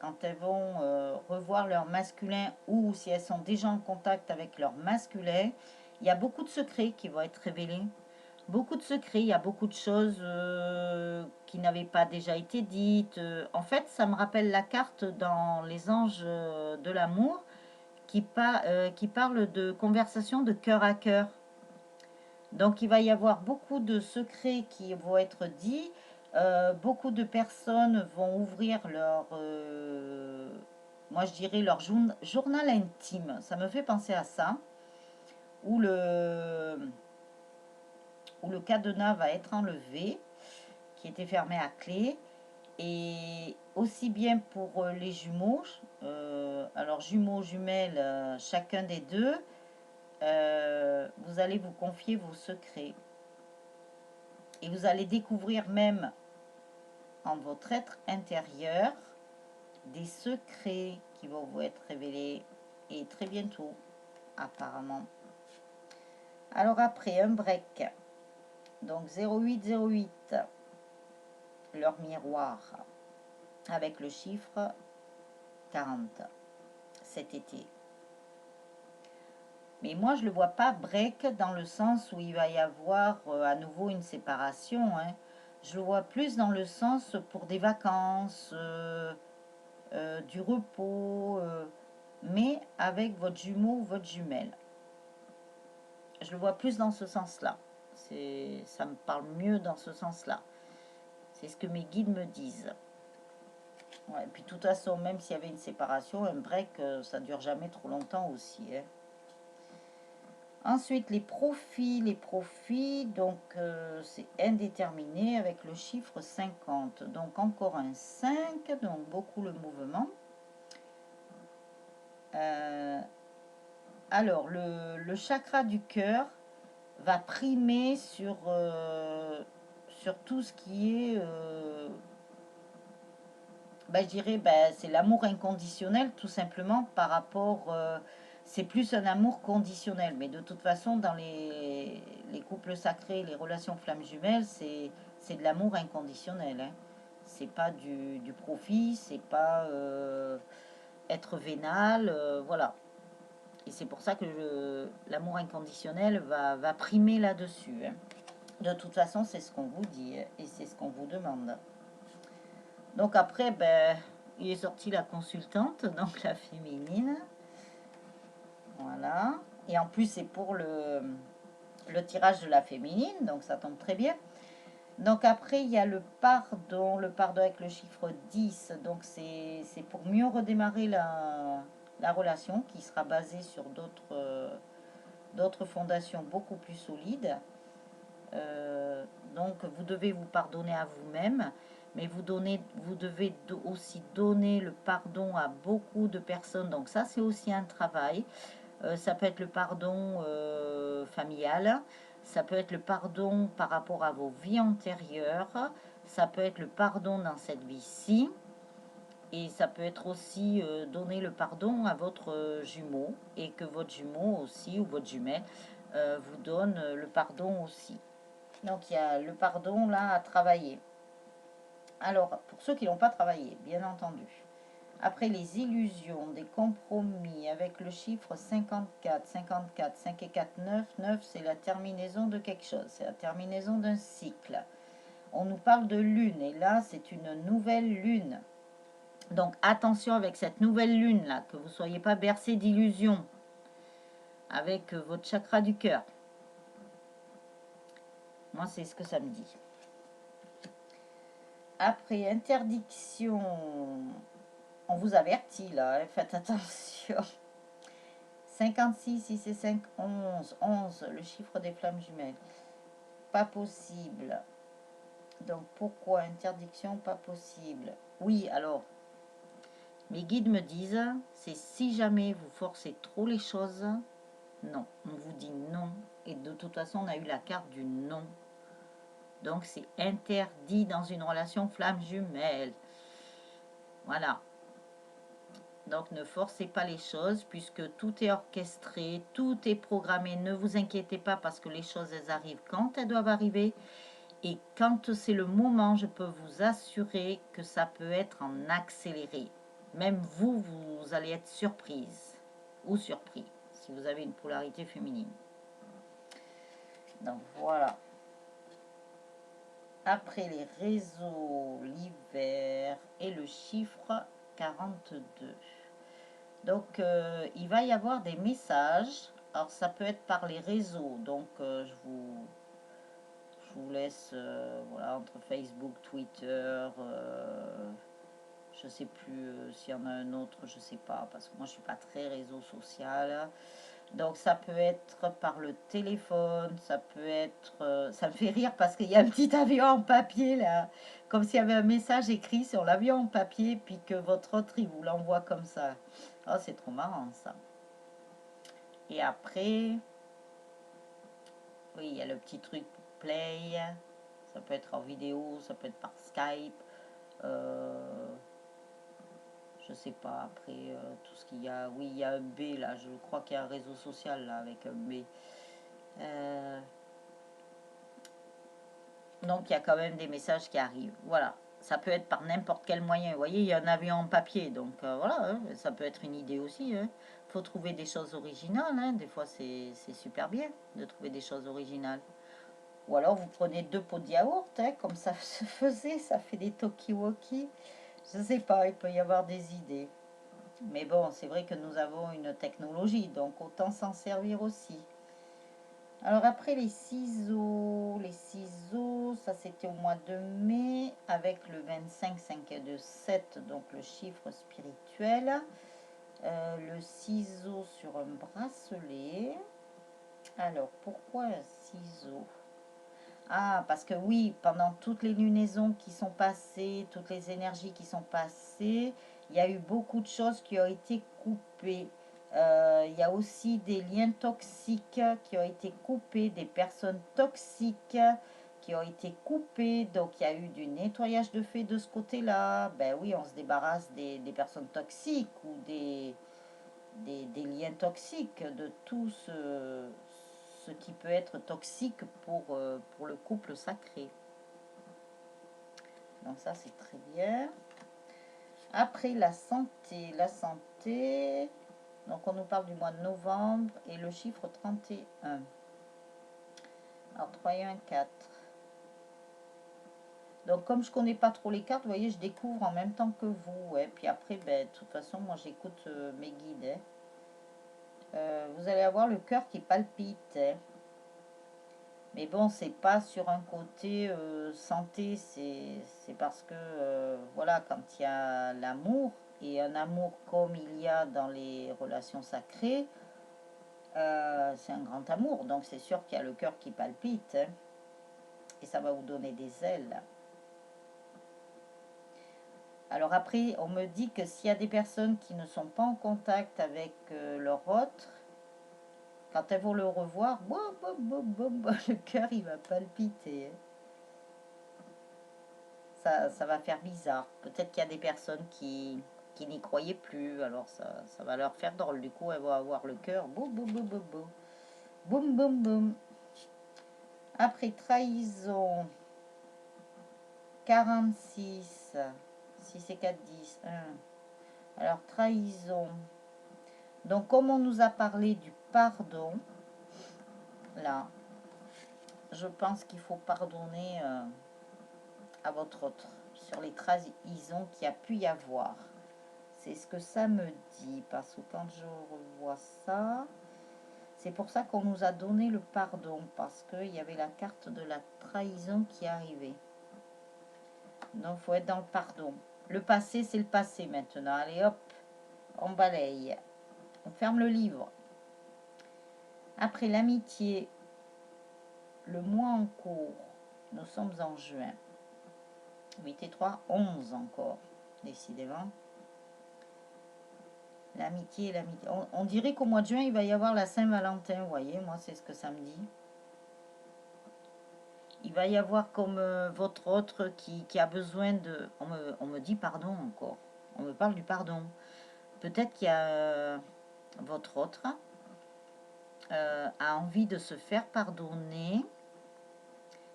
quand elles vont revoir leur masculin ou si elles sont déjà en contact avec leur masculin, il y a beaucoup de secrets qui vont être révélés. Beaucoup de secrets, il y a beaucoup de choses qui n'avaient pas déjà été dites. En fait, ça me rappelle la carte dans Les Anges de l'amour qui parle de conversation de cœur à cœur. Donc, il va y avoir beaucoup de secrets qui vont être dits. Beaucoup de personnes vont ouvrir leur, moi je dirais leur journal intime. Ça me fait penser à ça. Où le cadenas va être enlevé, qui était fermé à clé. Et aussi bien pour les jumeaux, alors jumeaux, jumelles, chacun des deux, vous allez vous confier vos secrets. Et vous allez découvrir même en votre être intérieur des secrets qui vont vous être révélés et très bientôt, apparemment. Alors après, un break. Donc 0808, leur miroir, avec le chiffre 40 cet été. Mais moi, je ne le vois pas break dans le sens où il va y avoir à nouveau une séparation. Hein. Je le vois plus dans le sens pour des vacances, du repos, mais avec votre jumeau ou votre jumelle. Je le vois plus dans ce sens-là. Ça me parle mieux dans ce sens-là. C'est ce que mes guides me disent. Ouais, et puis de toute façon, même s'il y avait une séparation, un break, ça dure jamais trop longtemps aussi. Hein. Ensuite, les profits, donc c'est indéterminé avec le chiffre 50. Donc encore un 5, donc beaucoup le mouvement. Alors, le chakra du cœur va primer sur tout ce qui est, je dirais, c'est l'amour inconditionnel, tout simplement, par rapport... c'est plus un amour conditionnel, mais de toute façon, dans les couples sacrés, les relations flammes jumelles, c'est de l'amour inconditionnel. Hein. C'est pas du profit, c'est pas être vénal, voilà. Et c'est pour ça que l'amour inconditionnel va primer là-dessus. Hein. De toute façon, c'est ce qu'on vous dit et c'est ce qu'on vous demande. Donc après, il est sorti la consultante, donc la féminine. Voilà. Et en plus, c'est pour le tirage de la féminine, donc ça tombe très bien. Donc après, il y a le pardon avec le chiffre 10. Donc c'est pour mieux redémarrer la relation qui sera basée sur d'autres fondations beaucoup plus solides. Donc vous devez vous pardonner à vous-même, mais vous devez aussi donner le pardon à beaucoup de personnes. Donc ça, c'est aussi un travail. Ça peut être le pardon familial, ça peut être le pardon par rapport à vos vies antérieures, ça peut être le pardon dans cette vie-ci, et ça peut être aussi donner le pardon à votre jumeau, et que votre jumeau aussi, ou votre jumelle, vous donne le pardon aussi. Donc il y a le pardon là à travailler. Alors, pour ceux qui n'ont pas travaillé, bien entendu. Après les illusions, des compromis avec le chiffre 54, 54, 5 et 4, 9, 9 c'est la terminaison de quelque chose, c'est la terminaison d'un cycle. On nous parle de lune et là c'est une nouvelle lune. Donc attention avec cette nouvelle lune là, que vous ne soyez pas bercé d'illusions avec votre chakra du cœur. Moi c'est ce que ça me dit. Après interdiction, on vous avertit là, hein, faites attention. 56, 6 et 5, 11. 11, le chiffre des flammes jumelles. Pas possible. Donc pourquoi interdiction pas possible? Oui, alors, mes guides me disent, c'est si jamais vous forcez trop les choses, non. On vous dit non. Et de toute façon, on a eu la carte du non. Donc c'est interdit dans une relation flamme jumelle. Voilà. Donc ne forcez pas les choses puisque tout est orchestré, tout est programmé. Ne vous inquiétez pas parce que les choses elles arrivent quand elles doivent arriver. Et quand c'est le moment, je peux vous assurer que ça peut être en accéléré. Même vous allez être surprise ou surpris si vous avez une polarité féminine. Donc voilà. Après les réseaux, l'hiver et le chiffre 42. Donc, il va y avoir des messages. Alors, ça peut être par les réseaux. Donc, je vous laisse voilà, entre Facebook, Twitter. Je ne sais plus s'il y en a un autre, je ne sais pas. Parce que moi, je ne suis pas très réseau social. Donc, ça peut être par le téléphone. Ça peut être... ça me fait rire parce qu'il y a un petit avion en papier là. Comme s'il y avait un message écrit sur l'avion en papier. Puis que votre autre, il vous l'envoie comme ça. Oh, c'est trop marrant ça. Et après, oui, il y a le petit truc pour play. Ça peut être en vidéo, ça peut être par Skype. Je sais pas, après tout ce qu'il y a. Oui, il y a un B là, je crois qu'il y a un réseau social là avec un B. Donc il y a quand même des messages qui arrivent. Voilà, ça peut être par n'importe quel moyen. Vous voyez, il y a un avion en papier, donc voilà, hein, ça peut être une idée aussi. Hein. Faut trouver des choses originales. Hein. Des fois, c'est super bien de trouver des choses originales. Ou alors vous prenez 2 pots de yaourt, hein, comme ça se faisait, ça fait des talkie-walkie. Je sais pas, il peut y avoir des idées. Mais bon, c'est vrai que nous avons une technologie, donc autant s'en servir aussi. Alors après les ciseaux, ça c'était au mois de mai avec le 25, 5 et 2, 7, donc le chiffre spirituel. Le ciseau sur un bracelet. Alors pourquoi un ciseau? Ah, parce que oui, pendant toutes les lunaisons qui sont passées, toutes les énergies qui sont passées, il y a eu beaucoup de choses qui ont été coupées. Il y a aussi des liens toxiques qui ont été coupés, des personnes toxiques qui ont été coupées. Donc, il y a eu du nettoyage de fait de ce côté-là. Ben oui, on se débarrasse des personnes toxiques ou des liens toxiques, de tout ce qui peut être toxique pour le couple sacré. Donc ça, c'est très bien. Après, la santé. La santé, donc on nous parle du mois de novembre et le chiffre 31. Alors 3 et 1, 4. Donc comme je connais pas trop les cartes, vous voyez, je découvre en même temps que vous. Et puis après, ben, de toute façon, moi j'écoute mes guides. Hein. Vous allez avoir le cœur qui palpite. Hein. Mais bon, c'est pas sur un côté santé, c'est parce que, voilà, quand il y a l'amour, et un amour comme il y a dans les relations sacrées, c'est un grand amour. Donc c'est sûr qu'il y a le cœur qui palpite, hein, et ça va vous donner des ailes. Alors après, on me dit que s'il y a des personnes qui ne sont pas en contact avec leur autre, quand elles vont le revoir, boum, boum, boum, boum, le cœur il va palpiter. Hein. Ça va faire bizarre. Peut-être qu'il y a des personnes qui n'y croyaient plus, alors ça va leur faire drôle. Du coup, elles vont avoir le cœur boum, boum, boum, boum, boum. Boum, boum, boum. Après, trahison. 46. 6 et 4, 10. 1. Alors, trahison. Donc, comme on nous a parlé du pardon, là, je pense qu'il faut pardonner à votre autre sur les trahisons qu'il y a pu y avoir. C'est ce que ça me dit, parce que quand je revois ça, c'est pour ça qu'on nous a donné le pardon, parce qu'il y avait la carte de la trahison qui arrivait. Donc, il faut être dans le pardon. Le passé, c'est le passé maintenant. Allez, hop, on balaye. On ferme le livre. Après l'amitié, le mois en cours, nous sommes en juin. 8 et 3, 11 encore, décidément. L'amitié, l'amitié. On dirait qu'au mois de juin, il va y avoir la Saint-Valentin, vous voyez, moi, c'est ce que ça me dit. Il va y avoir comme votre autre qui a besoin de... On me dit pardon encore. On me parle du pardon. Peut-être qu'il y a votre autre a envie de se faire pardonner,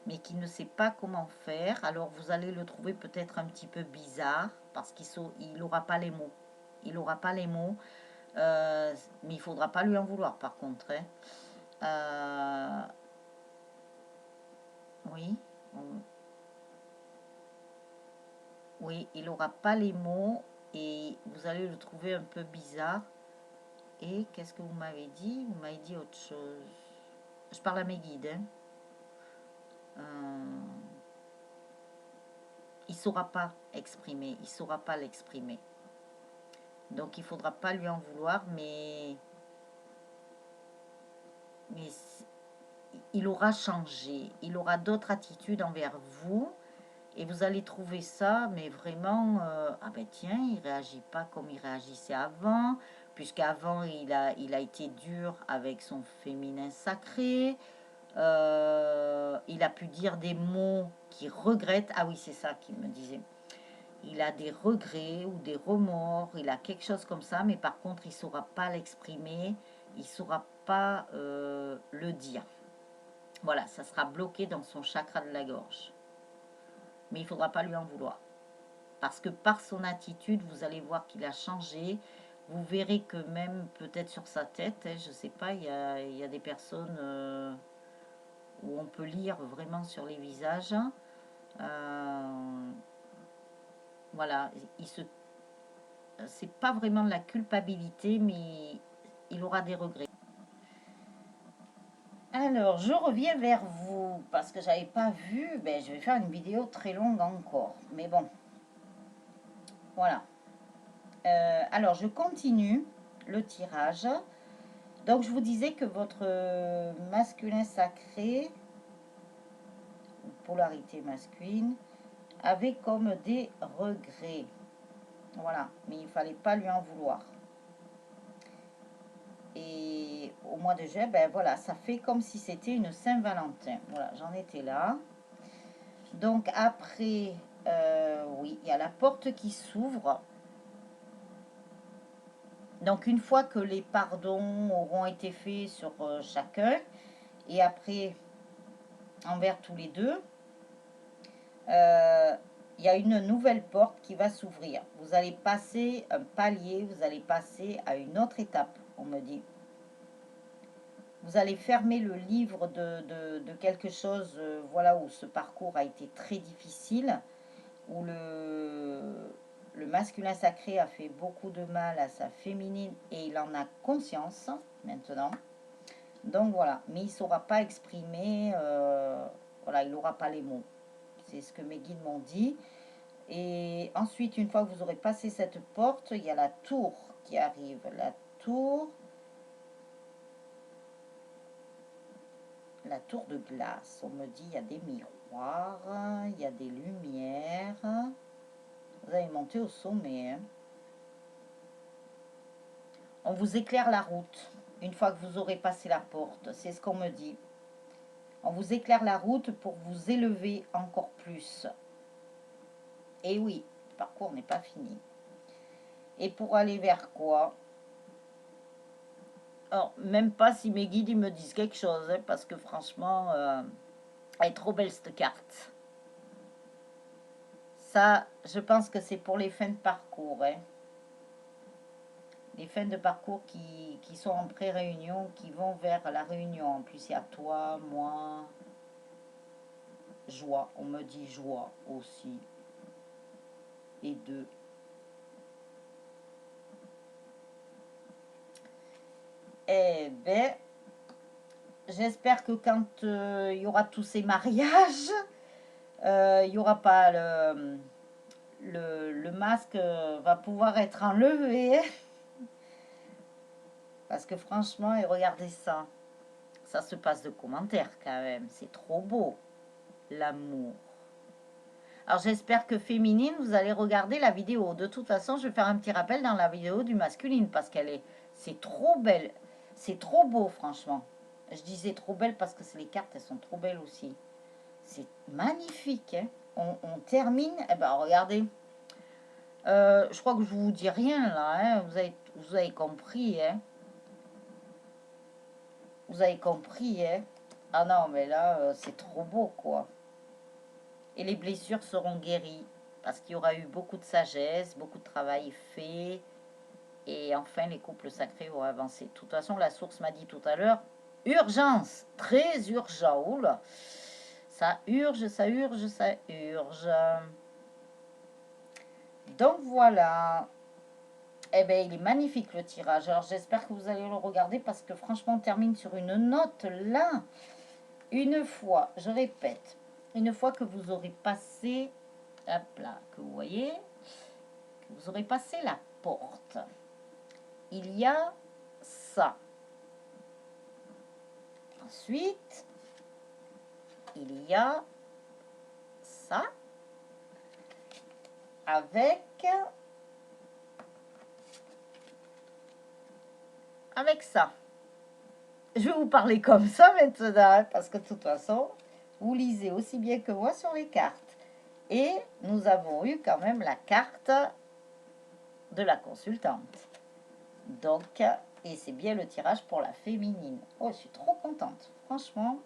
mais qui ne sait pas comment faire. Alors vous allez le trouver peut-être un petit peu bizarre, parce qu'il n'aura pas les mots. Il n'aura pas les mots. Mais il ne faudra pas lui en vouloir par contre. Hein. Oui. Oui, il n'aura pas les mots et vous allez le trouver un peu bizarre. Et qu'est-ce que vous m'avez dit? Vous m'avez dit autre chose. Je parle à mes guides. Hein. Il ne saura pas exprimer. Il ne saura pas l'exprimer. Donc il ne faudra pas lui en vouloir, mais il aura changé. Il aura d'autres attitudes envers vous. Et vous allez trouver ça, mais vraiment, ah ben tiens, il réagit pas comme il réagissait avant, puisqu'avant il a été dur avec son féminin sacré, il a pu dire des mots qu'il regrette, ah oui c'est ça qu'il me disait, il a des regrets ou des remords, il a quelque chose comme ça, mais par contre, il ne saura pas l'exprimer, il ne saura pas le dire. Voilà, ça sera bloqué dans son chakra de la gorge. Mais il ne faudra pas lui en vouloir. Parce que par son attitude, vous allez voir qu'il a changé. Vous verrez que même peut-être sur sa tête, hein, je ne sais pas, il y a des personnes où on peut lire vraiment sur les visages. Voilà, c'est pas vraiment de la culpabilité, mais il aura des regrets. Alors, je reviens vers vous, parce que j'avais pas vu, ben, je vais faire une vidéo très longue encore, mais bon, voilà. Alors, je continue le tirage. Donc, je vous disais que votre masculin sacré, polarité masculine, avait comme des regrets. Voilà, mais il fallait pas lui en vouloir. Et au mois de juin, ben voilà, ça fait comme si c'était une Saint-Valentin. Voilà, j'en étais là. Donc après, oui, il y a la porte qui s'ouvre. Donc une fois que les pardons auront été faits sur chacun, et après envers tous les deux, il y a une nouvelle porte qui va s'ouvrir. Vous allez passer un palier, vous allez passer à une autre étape, on me dit. Vous allez fermer le livre de quelque chose, voilà, où ce parcours a été très difficile, où le masculin sacré a fait beaucoup de mal à sa féminine et il en a conscience maintenant. Donc voilà, mais il ne saura pas exprimer, voilà, il n'aura pas les mots. C'est ce que mes guides m'ont dit. Et ensuite, une fois que vous aurez passé cette porte, il y a la tour qui arrive. La tour de glace. On me dit il y a des miroirs, il y a des lumières. Vous allez monter au sommet. Hein. On vous éclaire la route une fois que vous aurez passé la porte. C'est ce qu'on me dit. On vous éclaire la route pour vous élever encore plus. Et oui, le parcours n'est pas fini. Et pour aller vers quoi? Alors, même pas si mes guides ils me disent quelque chose, hein, parce que franchement, elle est trop belle cette carte. Ça, je pense que c'est pour les fins de parcours. Hein. Les fins de parcours qui sont en pré-réunion, qui vont vers la réunion. En plus, il y a toi, moi, joie. On me dit joie aussi. Et deux. Eh ben, j'espère que quand il y aura tous ces mariages, il n'y aura pas le masque va pouvoir être enlevé. Parce que franchement, et regardez ça. Ça se passe de commentaires quand même. C'est trop beau. L'amour. Alors j'espère que féminine, vous allez regarder la vidéo. De toute façon, je vais faire un petit rappel dans la vidéo du masculine. Parce c'est trop belle. C'est trop beau, franchement. Je disais trop belle parce que les cartes, elles sont trop belles aussi. C'est magnifique. Hein. On termine. Eh ben, regardez. Je crois que je vous dis rien là. Hein. Vous avez compris. Hein. Vous avez compris. Hein. Ah non, mais là, c'est trop beau, quoi. Et les blessures seront guéries. Parce qu'il y aura eu beaucoup de sagesse, beaucoup de travail fait. Et enfin, les couples sacrés vont avancer. De toute façon, la source m'a dit tout à l'heure, urgence, très urgent. Oula, ça urge, ça urge, ça urge. Donc voilà. Eh bien, il est magnifique le tirage. Alors, j'espère que vous allez le regarder parce que franchement, on termine sur une note là. Une fois, je répète, une fois que vous aurez passé, hop là, que vous voyez, que vous aurez passé la porte, il y a ça. Ensuite, il y a ça avec ça. Je vais vous parler comme ça maintenant, parce que de toute façon, vous lisez aussi bien que moi sur les cartes. Et nous avons eu quand même la carte de la consultante. Donc, et c'est bien le tirage pour la féminine. Oh, je suis trop contente, franchement.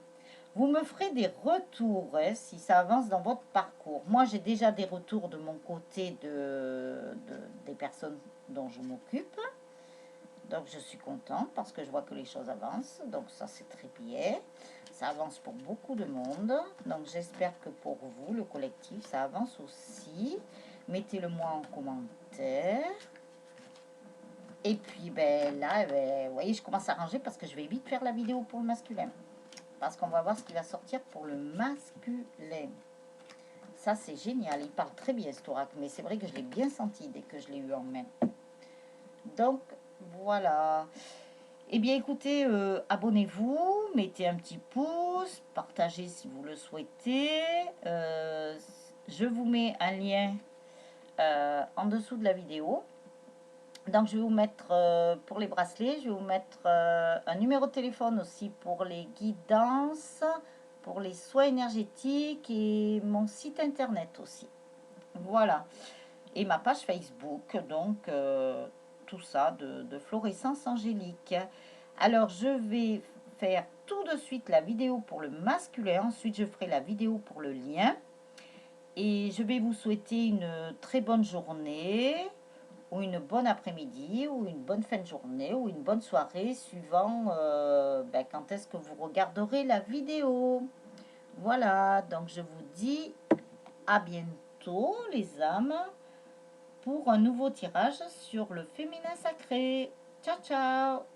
Vous me ferez des retours si ça avance dans votre parcours. Moi, j'ai déjà des retours de mon côté des personnes dont je m'occupe. Donc, je suis contente parce que je vois que les choses avancent. Donc, ça, c'est très bien. Ça avance pour beaucoup de monde. Donc, j'espère que pour vous, le collectif, ça avance aussi. Mettez-le moi en commentaire. Et puis, ben là, vous voyez, je commence à ranger parce que je vais vite faire la vidéo pour le masculin. Parce qu'on va voir ce qui va sortir pour le masculin. Ça, c'est génial. Il parle très bien, Storac. Mais c'est vrai que je l'ai bien senti dès que je l'ai eu en main. Donc, voilà. Eh bien, écoutez, abonnez-vous, mettez un petit pouce, partagez si vous le souhaitez. Je vous mets un lien en dessous de la vidéo. Donc, je vais vous mettre, pour les bracelets, je vais vous mettre un numéro de téléphone aussi pour les guidances, pour les soins énergétiques et mon site internet aussi. Voilà. Et ma page Facebook, donc tout ça de fluorescence angélique. Alors, je vais faire tout de suite la vidéo pour le masculin. Ensuite, je ferai la vidéo pour le lien. Et je vais vous souhaiter une très bonne journée, ou une bonne après-midi, ou une bonne fin de journée, ou une bonne soirée, suivant quand est-ce que vous regarderez la vidéo. Voilà, donc je vous dis à bientôt les âmes pour un nouveau tirage sur le féminin sacré. Ciao, ciao!